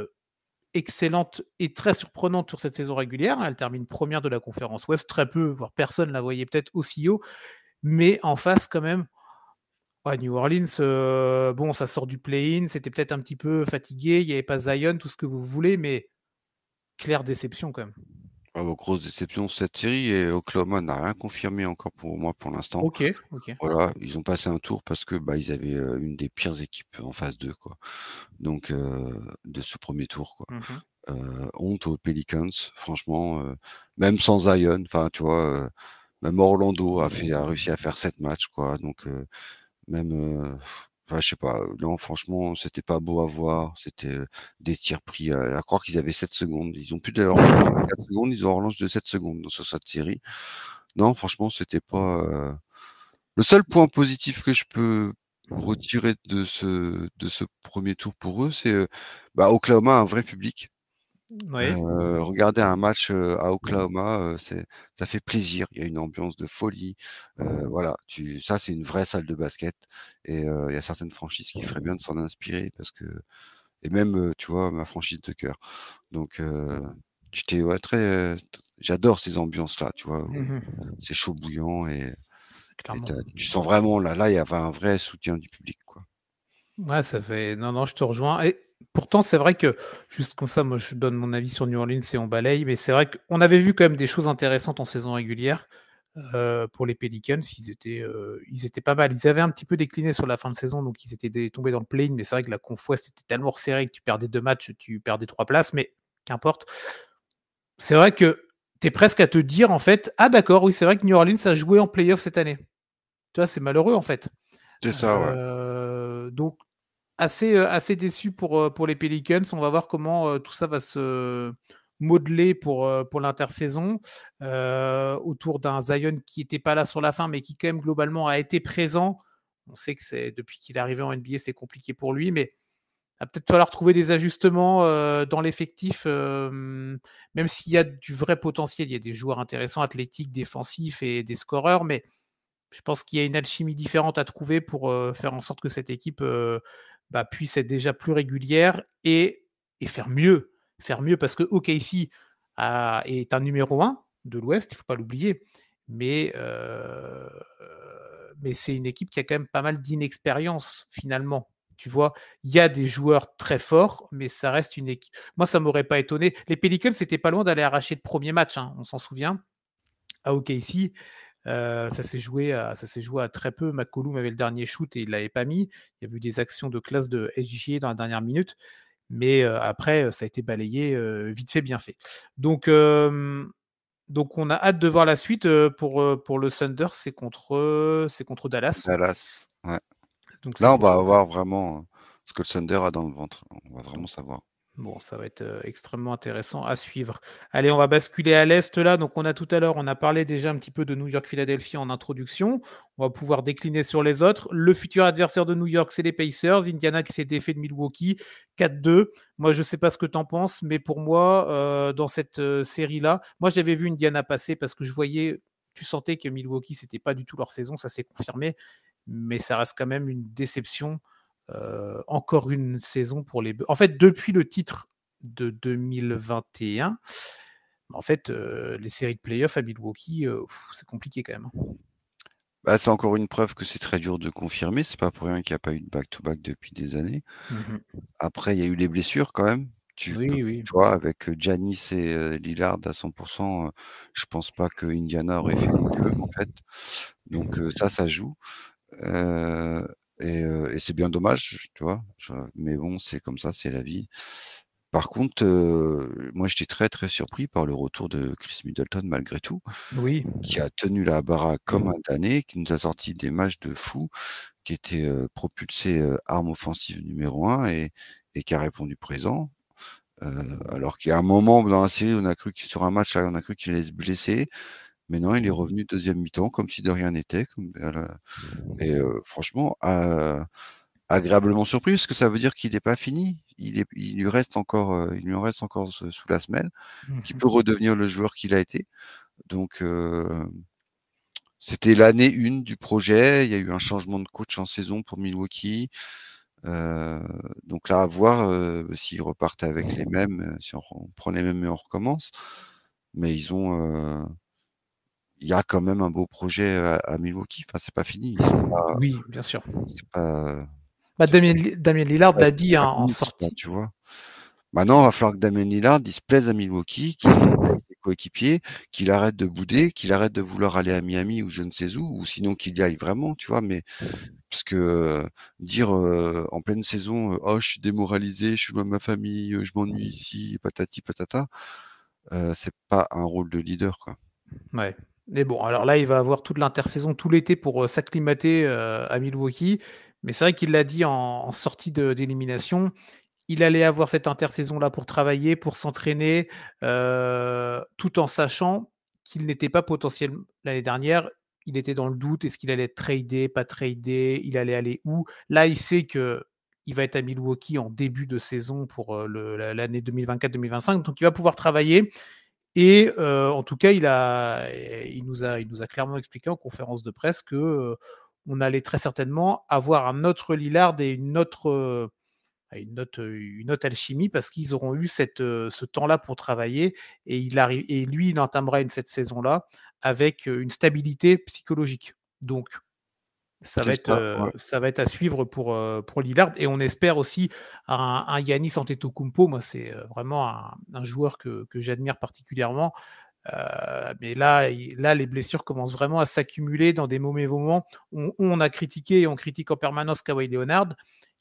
excellente et très surprenante sur cette saison régulière. Elle termine première de la conférence Ouest, très peu, voire personne la voyait peut-être aussi haut, mais en face quand même, ouais, New Orleans, bon, ça sort du play-in, c'était peut-être un petit peu fatigué, il n'y avait pas Zion, tout ce que vous voulez, mais claire déception quand même. ah bah, grosse déception cette série, et Oklahoma n'a rien confirmé encore pour moi pour l'instant. Ok, ok. Voilà, ils ont passé un tour parce que, bah, ils avaient, une des pires équipes en phase 2, quoi. Donc, de ce premier tour, quoi. Mhm. Honte aux Pelicans, franchement, même sans Zion, enfin, tu vois, même Orlando a réussi à faire 7 matchs, quoi. Donc, même, enfin, je sais pas, non, franchement, c'était pas beau à voir. C'était, des tirs pris à croire qu'ils avaient 7 secondes. Ils ont plus de horloge de 4 secondes, ils ont horloge de 7 secondes sur cette série. Non, franchement, c'était pas, le seul point positif que je peux retirer de ce premier tour pour eux, c'est, bah, Oklahoma a un vrai public. Oui. Regarder un match, à Oklahoma, ça fait plaisir. Il y a une ambiance de folie. Voilà, ça, c'est une vraie salle de basket, et il y a certaines franchises qui feraient bien de s'en inspirer parce que, et même, tu vois, ma franchise de cœur. Donc, j'étais, ouais, très, j'adore ces ambiances-là, tu vois, où Mhm. c'est chaud bouillant, et Clairement. tu sens vraiment là, il y avait un vrai soutien du public, quoi. Ouais, ça fait. Non, non, je te rejoins. Et pourtant, c'est vrai que, juste comme ça, moi, je donne mon avis sur New Orleans et on balaye, mais c'est vrai qu'on avait vu quand même des choses intéressantes en saison régulière. Pour les Pelicans, ils étaient pas mal. Ils avaient un petit peu décliné sur la fin de saison, donc ils étaient tombés dans le play-in, mais c'est vrai que la conf Ouest était tellement resserrée que tu perdais 2 matchs, tu perdais 3 places, mais qu'importe. C'est vrai que tu es presque à te dire, en fait, ah d'accord, oui, c'est vrai que New Orleans a joué en playoff cette année. Tu vois, c'est malheureux, en fait. C'est ça, ouais. Donc, assez déçu pour les Pelicans. On va voir comment tout ça va se modeler pour l'intersaison autour d'un Zion qui n'était pas là sur la fin, mais qui quand même globalement a été présent. On sait que depuis qu'il est arrivé en NBA, c'est compliqué pour lui, mais il va peut-être falloir trouver des ajustements dans l'effectif, même s'il y a du vrai potentiel. Il y a des joueurs intéressants, athlétiques, défensifs et des scoreurs, mais je pense qu'il y a une alchimie différente à trouver pour faire en sorte que cette équipe puisse être déjà plus régulière et faire mieux. Faire mieux parce que OKC est un numéro 1 de l'Ouest, il ne faut pas l'oublier. Mais c'est une équipe qui a quand même pas mal d'inexpérience finalement. Tu vois, il y a des joueurs très forts, mais ça reste une équipe. Moi, ça m'aurait pas étonné. Les Pelicans, c'était pas loin d'aller arracher le premier match, hein, on s'en souvient, à OKC. Ça s'est joué à très peu. McCollum avait le dernier shoot et il l'avait pas mis. Il y a eu des actions de classe de SGA dans la dernière minute, mais après ça a été balayé vite fait bien fait. Donc on a hâte de voir la suite pour le Thunder. C'est contre Dallas. Dallas, ouais. Donc c'est Là, on pour va avoir vraiment ce que le Thunder a dans le ventre. On va vraiment savoir. Bon, ça va être extrêmement intéressant à suivre. Allez, on va basculer à l'Est là. Donc, on a parlé déjà un petit peu de New York-Philadelphie en introduction. On va pouvoir décliner sur les autres. Le futur adversaire de New York, c'est les Pacers. Indiana qui s'est défait de Milwaukee 4-2. Moi, je ne sais pas ce que tu en penses, mais pour moi, dans cette série-là, moi, j'avais vu Indiana passer parce que tu sentais que Milwaukee, c'était pas du tout leur saison. Ça s'est confirmé, mais ça reste quand même une déception. Encore une saison pour les... En fait, depuis le titre de 2021, en fait, les séries de playoffs à Milwaukee, c'est compliqué quand même. Bah, c'est encore une preuve que c'est très dur de confirmer. C'est pas pour rien qu'il n'y a pas eu de back-to-back depuis des années. Après, il y a eu les blessures quand même. Oui. Tu vois, avec Giannis et Lillard à 100%, je pense pas que Indiana aurait fait mieux en fait. Donc ça joue. Et c'est bien dommage, tu vois. Mais bon, c'est comme ça, c'est la vie. Par contre, moi j'étais très très surpris par le retour de Chris Middleton malgré tout, Oui. qui a tenu la baraque comme un damné, qui nous a sorti des matchs de fou, qui était propulsé arme offensive numéro 1 et qui a répondu présent. Alors qu'il y a un moment dans la série, sur un match, on a cru qu'il allait se blesser. Mais non, il est revenu deuxième mi-temps comme si de rien n'était. Et franchement, agréablement surpris parce que ça veut dire qu'il n'est pas fini. Il lui reste encore, il lui en reste encore sous la semelle, qu'il peut redevenir le joueur qu'il a été. Donc c'était l'année 1 du projet. Il y a eu un changement de coach en saison pour Milwaukee. Donc là, à voir s'ils repartent avec les mêmes, si on prend les mêmes et on recommence. Mais il y a quand même un beau projet à Milwaukee. Enfin, c'est pas fini. Oui, bien sûr. C'est pas, Damien Lillard l'a dit pas en limite, sortie. tu vois. Maintenant, il va falloir que Damien Lillard il se plaise à Milwaukee, qu'il joue avec ses coéquipiers, qu'il arrête de bouder, qu'il arrête de vouloir aller à Miami ou je ne sais où, ou sinon qu'il y aille vraiment, tu vois. Mais parce que dire en pleine saison, oh, je suis démoralisé, je suis loin de ma famille, je m'ennuie ici, patati patata, c'est pas un rôle de leader, quoi. Ouais. Mais bon, alors là, il va avoir toute l'intersaison, tout l'été pour s'acclimater à Milwaukee. Mais c'est vrai qu'il l'a dit en sortie d'élimination. Il allait avoir cette intersaison-là pour travailler, pour s'entraîner, tout en sachant qu'il n'était pas potentiel. L'année dernière, il était dans le doute. Est-ce qu'il allait être tradé, pas tradé? Il allait aller où? Là, il sait qu'il va être à Milwaukee en début de saison pour l'année 2024-2025. Donc, il va pouvoir travailler. Et en tout cas, il nous a clairement expliqué en conférence de presse que on allait très certainement avoir un autre Lillard et une autre alchimie parce qu'ils auront eu ce temps-là pour travailler et lui, il entamera cette saison-là avec une stabilité psychologique. Donc, ça va C'est être, ça, ouais. ça va être à suivre pour Lillard et on espère aussi un Giannis Antetokounmpo. Moi, c'est vraiment un joueur que j'admire particulièrement. Mais là, les blessures commencent vraiment à s'accumuler dans des mauvais moments. On a critiqué et on critique en permanence Kawhi Leonard.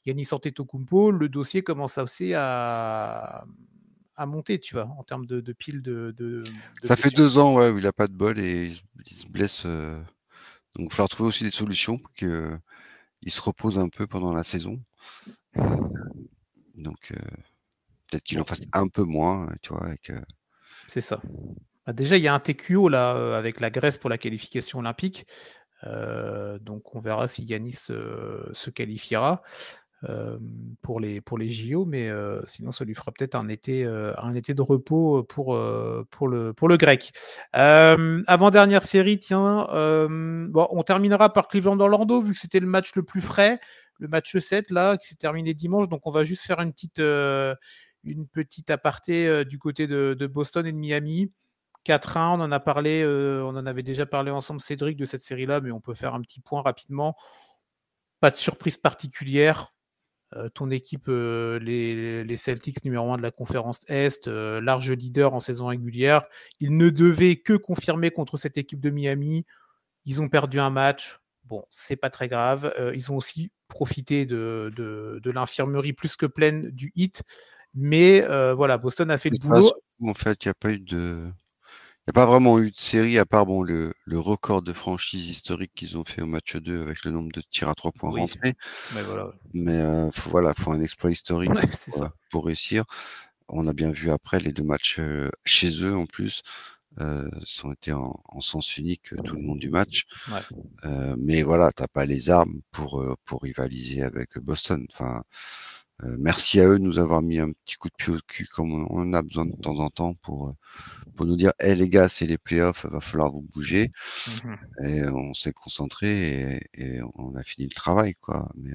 Giannis Antetokounmpo, le dossier commence aussi à monter, tu vois, en termes de piles de Ça fait blessures. 2 ans, ouais, où il a pas de bol et il se blesse. Donc il va falloir trouver aussi des solutions pour qu'il se repose un peu pendant la saison. Donc peut-être qu'il en Bon, fasse un peu moins, tu vois, avec, c'est ça. Bah, déjà, il y a un TQO là, avec la Grèce pour la qualification olympique. Donc on verra si Yanis se qualifiera pour les JO, mais sinon ça lui fera peut-être un été de repos pour le grec. Avant-dernière série, tiens, bon, on terminera par Cleveland-Orlando, vu que c'était le match le plus frais, le match 7 là, qui s'est terminé dimanche, donc on va juste faire une petite aparté du côté de Boston et de Miami. 4-1, on en a parlé, on en avait déjà parlé ensemble, Cédric, de cette série-là, mais on peut faire un petit point rapidement. Pas de surprise particulière. Ton équipe, les Celtics numéro 1 de la conférence Est, large leader en saison régulière. Ils ne devaient que confirmer contre cette équipe de Miami. Ils ont perdu un match. Bon, c'est pas très grave. Ils ont aussi profité de l'infirmerie plus que pleine du hit. Mais voilà, Boston a fait le c'est ça boulot. surtout, en fait, il y a pas vraiment eu de série à part, bon, le record de franchise historique qu'ils ont fait au match 2 avec le nombre de tirs à 3 points Oui, rentrés. mais voilà. Mais faut un exploit historique Ouais, c'est ça. pour réussir. On a bien vu après les 2 matchs, chez eux en plus, ça ont été en sens unique, tout le long du match. Ouais. Mais voilà, tu as pas les armes pour rivaliser avec Boston. Enfin, merci à eux de nous avoir mis un petit coup de pied au cul comme on en a besoin de temps en temps pour nous dire: «Eh les gars, c'est les playoffs, va falloir vous bouger», Mhm. et on s'est concentré et on a fini le travail, quoi. Mais,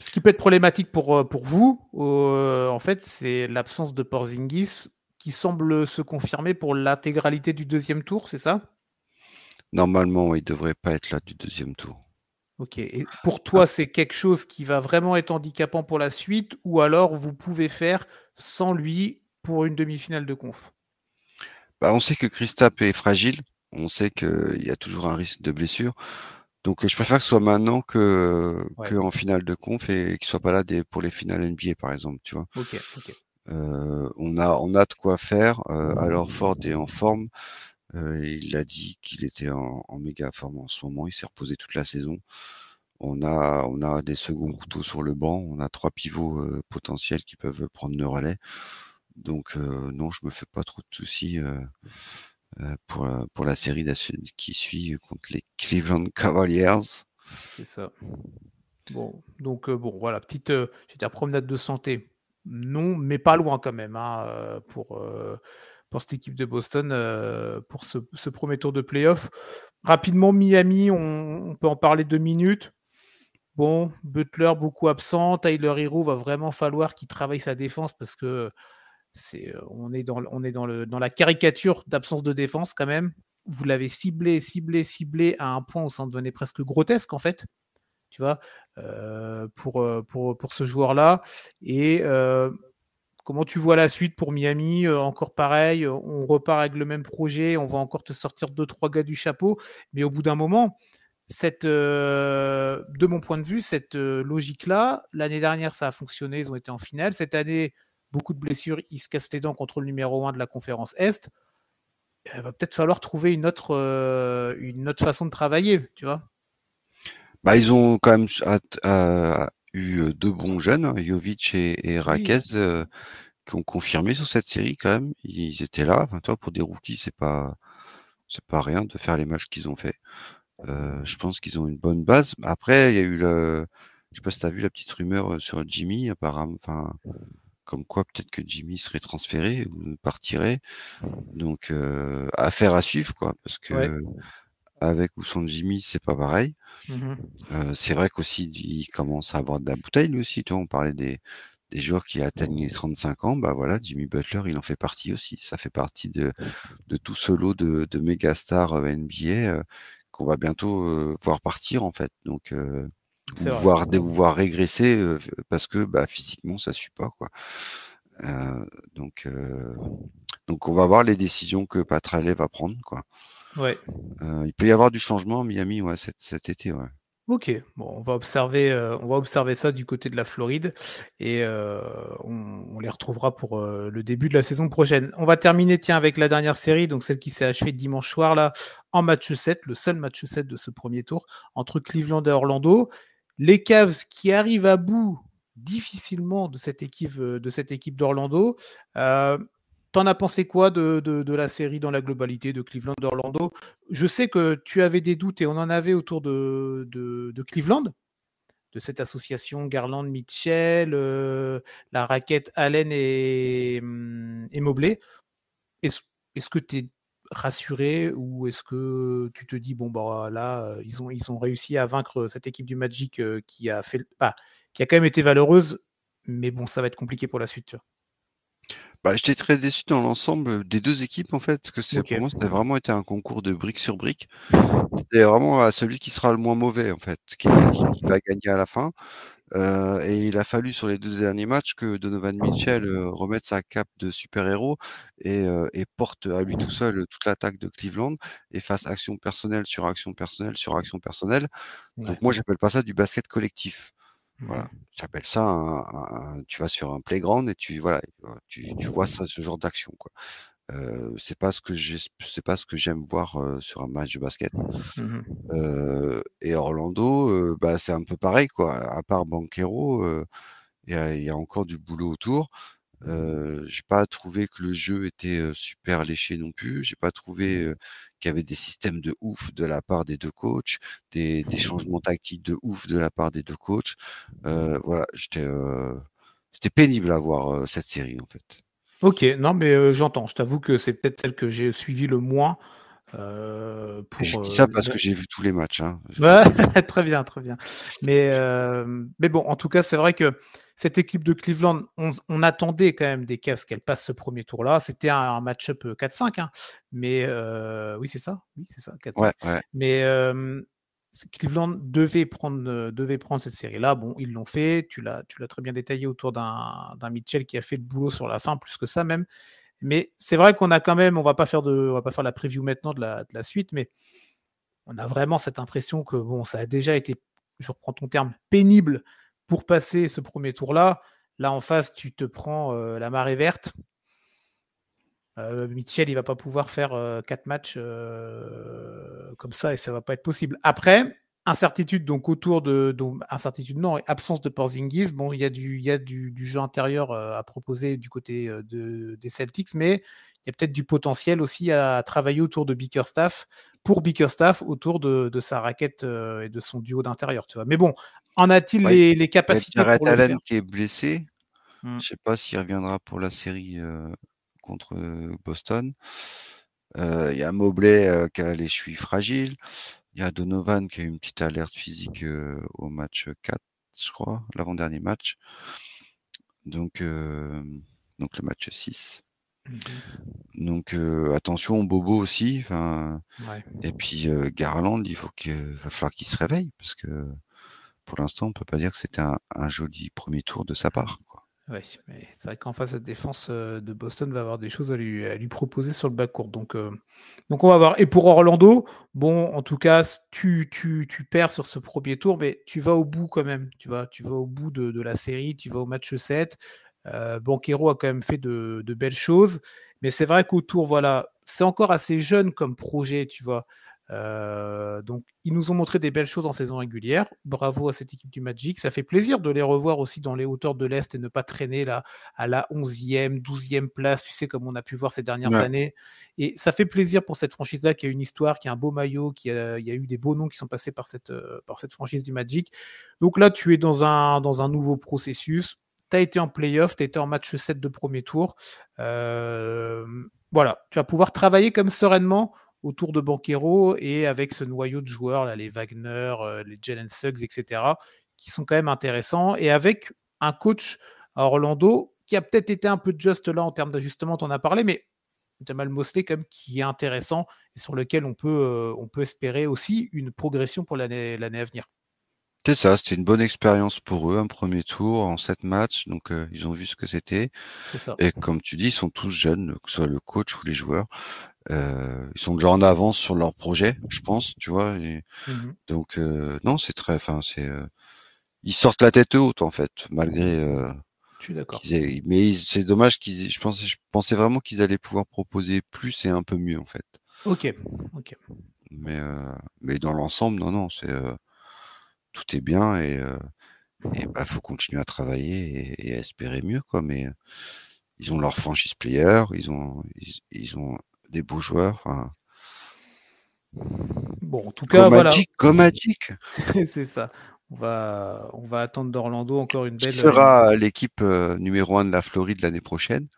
Ce qui peut être problématique pour vous, en fait, c'est l'absence de Porzingis qui semble se confirmer pour l'intégralité du deuxième tour, c'est ça? normalement, il devrait pas être là du deuxième tour. Ok. Et pour Ah, toi, c'est quelque chose qui va vraiment être handicapant pour la suite, ou alors vous pouvez faire sans lui pour une demi-finale de conf? bah, on sait que Kristaps est fragile, on sait qu'il y a toujours un risque de blessure, donc je préfère que ce soit maintenant Ouais. qu'en finale de conf et qu'il soit pas là pour les finales NBA, par exemple, tu vois? Ok, ok. On a de quoi faire, alors Ford est en forme, il a dit qu'il était en méga forme en ce moment, il s'est reposé toute la saison. On a des seconds couteaux sur le banc, on a 3 pivots, potentiels qui peuvent prendre le relais. Donc non, je me fais pas trop de soucis, pour la série qui suit contre les Cleveland Cavaliers. C'est ça. Bon, donc bon, voilà, petite, j'allais dire promenade de santé. Non, mais pas loin quand même, hein, pour cette équipe de Boston, pour ce 1er tour de playoff. Rapidement, Miami, on peut en parler 2 minutes. Bon, Butler beaucoup absent, Tyler Herro va vraiment falloir qu'il travaille sa défense parce que on est dans la caricature d'absence de défense quand même. Vous l'avez ciblé, ciblé, ciblé à un point où ça en devenait presque grotesque en fait, tu vois, pour ce joueur-là. Et comment tu vois la suite pour Miami? Encore pareil, on repart avec le même projet, on va encore te sortir deux, trois gars du chapeau, mais au bout d'un moment, de mon point de vue, cette logique-là, l'année dernière, ça a fonctionné, ils ont été en finale. Cette année, beaucoup de blessures, ils se cassent les dents contre le numéro 1 de la conférence Est. Il va peut-être falloir trouver une autre façon de travailler, tu vois. Bah, ils ont quand même eu, 2 bons jeunes, hein, Jovic et Oui, Raquez, qui ont confirmé sur cette série quand même. Ils étaient là. Enfin, tu vois, pour des rookies, c'est pas rien de faire les matchs qu'ils ont fait. Je pense qu'ils ont une bonne base. Après, il y a eu je sais pas si tu as vu la petite rumeur, sur Jimmy apparemment, enfin, comme quoi peut-être que Jimmy serait transféré ou partirait. Donc affaire à suivre, quoi, parce ouais. qu'avec ou sans Jimmy, c'est pas pareil. Mhm. C'est vrai qu'aussi il commence à avoir de la bouteille lui aussi, tu vois? On parlait des joueurs qui atteignent les 35 ans, bah, voilà, Jimmy Butler, il en fait partie aussi. Ça fait partie de tout ce lot de méga stars, NBA, qu'on va bientôt, voir partir en fait. Donc ou C'est vrai. voir régresser, parce que, bah, physiquement ça suit pas, quoi. Heu, donc heu, donc on va voir les décisions que Pat Riley va prendre, quoi. Ouais. Il peut y avoir du changement à Miami, ouais, cet été, ouais. Ok, bon, on va observer ça du côté de la Floride et on les retrouvera pour le début de la saison prochaine. On va terminer, tiens, avec la dernière série, donc celle qui s'est achevée dimanche soir là, en match 7, le seul match 7 de ce premier tour entre Cleveland et Orlando. Les Cavs qui arrivent à bout difficilement de cette équipe d'Orlando. T'en as pensé quoi de la série dans la globalité de Cleveland-Orlando? Je sais que tu avais des doutes et on en avait autour de Cleveland, de cette association Garland-Mitchell, la raquette Allen et Mobley. Est-ce, est-ce que tu es rassuré ou est-ce que tu te dis, bon, bah là, ils ont réussi à vaincre cette équipe du Magic qui a quand même été valeureuse, mais bon, ça va être compliqué pour la suite. Tu vois. Bah, j'étais très déçu dans l'ensemble des 2 équipes, en fait, parce que Ok. pour moi, ça a vraiment été un concours de brique sur brique. C'était vraiment à celui qui sera le moins mauvais, en fait, qui va gagner à la fin. Et il a fallu sur les 2 derniers matchs que Donovan Mitchell, remette sa cape de super-héros et porte à lui tout seul, toute l'attaque de Cleveland et fasse action personnelle sur action personnelle sur action personnelle. Ouais. Donc moi, j'appelle pas ça du basket collectif. Voilà, Mhm. j'appelle ça tu vas sur un playground et tu vois ça, ce genre d'action, quoi. C'est pas ce que j'aime voir, sur un match de basket. Mhm. Et Orlando, bah, c'est un peu pareil, quoi. À part Banchero, il y a encore du boulot autour. J'ai pas trouvé que le jeu était, super léché non plus. J'ai pas trouvé, qu'il y avait des systèmes de ouf de la part des 2 coachs, des changements tactiques de ouf de la part des 2 coachs. Voilà, c'était pénible à voir, cette série, en fait. Ok, non, mais j'entends. Je t'avoue que c'est peut-être celle que j'ai suivie le moins Et je pour dis ça parce que j'ai vu tous les matchs, hein. Ouais, très bien, très bien. Mais bon, en tout cas, c'est vrai que cette équipe de Cleveland, on attendait quand même des Cavs qu'elle passe ce premier tour-là. C'était un match-up 4-5, hein. Mais oui, c'est ça. Oui, c'est ça, 4-5. Ouais, ouais. Mais Cleveland devait prendre cette série-là. Bon, ils l'ont fait. Tu l'as très bien détaillé autour d'un Mitchell qui a fait le boulot sur la fin, plus que ça même. Mais c'est vrai qu'on a quand même, on va pas faire la preview maintenant de la suite, mais on a vraiment cette impression que bon, ça a déjà été, je reprends ton terme, pénible pour passer ce premier tour-là. Là, en face, tu te prends la marée verte. Mitchell, il va pas pouvoir faire 4 matchs comme ça et ça va pas être possible. Après, incertitude donc autour donc, incertitude non, absence de Porzingis. Bon, il y a du jeu intérieur à proposer du côté des Celtics, mais il y a peut-être du potentiel aussi à travailler autour de Bickerstaff pour Bickerstaff autour de sa raquette et de son duo d'intérieur. Tu vois. Mais bon, en a-t-il Ouais, les il y a capacités Jarrett pour le Allen faire? qui est blessé. Hmm. Je sais pas s'il reviendra pour la série, contre, Boston. Il y a Mobley, qui a les chevilles fragiles. Il y a Donovan qui a eu une petite alerte physique, au match 4, je crois, l'avant-dernier match. Donc, donc le match 6. Mhm. Donc, attention Bobo aussi, enfin Ouais. et puis, Garland, va falloir qu'il se réveille parce que pour l'instant, on peut pas dire que c'était un joli premier tour de sa part, quoi. Oui, mais c'est vrai qu'en face, de défense de Boston va avoir des choses à lui proposer sur le backcourt. Donc on va voir. Et pour Orlando, bon, en tout cas, tu perds sur ce premier tour, mais tu vas au bout quand même. Tu vas au bout de la série, tu vas au match 7. Banchero a quand même fait de belles choses. Mais c'est vrai qu'autour, voilà, c'est encore assez jeune comme projet, tu vois. Donc, ils nous ont montré des belles choses en saison régulière. Bravo à cette équipe du Magic. Ça fait plaisir de les revoir aussi dans les hauteurs de l'Est et ne pas traîner là à la 11e, 12e place, tu sais, comme on a pu voir ces dernières Ouais. années. Et ça fait plaisir pour cette franchise-là qui a une histoire, qui a un beau maillot, il y a eu des beaux noms qui sont passés par cette franchise du Magic. Donc là, tu es dans un nouveau processus. Tu as été en playoff, tu as été en match 7 de premier tour. Euh, voilà, tu vas pouvoir travailler comme sereinement autour de Banquero et avec ce noyau de joueurs, là, les Wagner, les Jalen Suggs, etc., qui sont quand même intéressants. Et avec un coach à Orlando qui a peut-être été un peu juste là en termes d'ajustement, tu en as parlé, mais Jamal Mosley, quand même, qui est intéressant et sur lequel on peut espérer aussi une progression pour l'année à venir. C'est ça, c'était une bonne expérience pour eux, un premier tour en 7 matchs, donc ils ont vu ce que c'était C'est ça. et comme tu dis, ils sont tous jeunes, que ce soit le coach ou les joueurs. Ils sont déjà en avance sur leur projet, je pense, tu vois? Et Mhm. donc non, ils sortent la tête haute, en fait, malgré, Je suis d'accord. qu'ils aient c'est dommage je pensais vraiment qu'ils allaient pouvoir proposer plus et un peu mieux, en fait. Ok, ok. Mais dans l'ensemble, non, non, tout est bien Et faut continuer à travailler et à espérer mieux, quoi. Mais ils ont leur franchise player, ils ont des beaux joueurs. Bon, en tout cas, Comme voilà. Magic. C'est ça. On va attendre d'Orlando encore une Qui belle. sera l'équipe numéro 1 de la Floride l'année prochaine,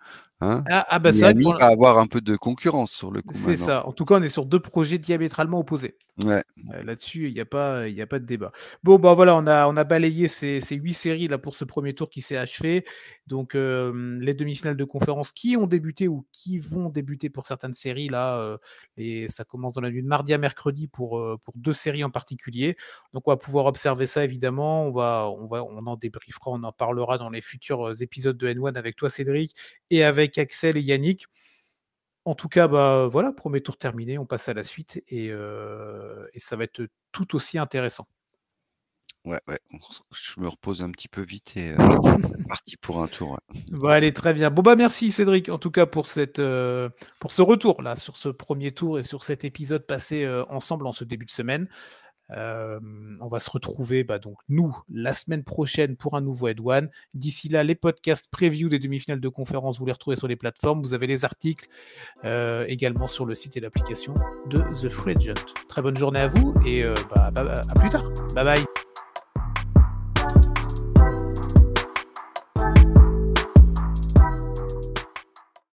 hein? Bah c'est vrai que Miami va avoir un peu de concurrence sur le coup c'est maintenant. ça. En tout cas, on est sur 2 projets diamétralement opposés. Ouais, Là-dessus, il y a pas de débat. Bon, bah, voilà, on a balayé ces 8 séries là pour ce premier tour qui s'est achevé. Donc, les demi-finales de conférence qui ont débuté ou qui vont débuter pour certaines séries là, et ça commence dans la nuit de mardi à mercredi pour 2 séries en particulier. Donc, on va pouvoir observer ça évidemment. On en débriefera, on en parlera dans les futurs épisodes de N1 avec toi Cédric et avec Axel et Yannick. En tout cas, bah, voilà, premier tour terminé, on passe à la suite et ça va être tout aussi intéressant. ouais, je me repose un petit peu vite et parti pour un tour, ouais. Bon, allez, très bien. Bon, bah, merci Cédric, en tout cas pour ce retour là, sur ce premier tour et sur cet épisode passé ensemble en ce début de semaine. On va se retrouver donc nous la semaine prochaine pour un nouveau Head One. D'ici là, les podcasts preview des demi-finales de conférence, vous les retrouvez sur les plateformes. Vous avez les articles également sur le site et l'application de The Free Agent. Très bonne journée à vous et à plus tard. Bye bye.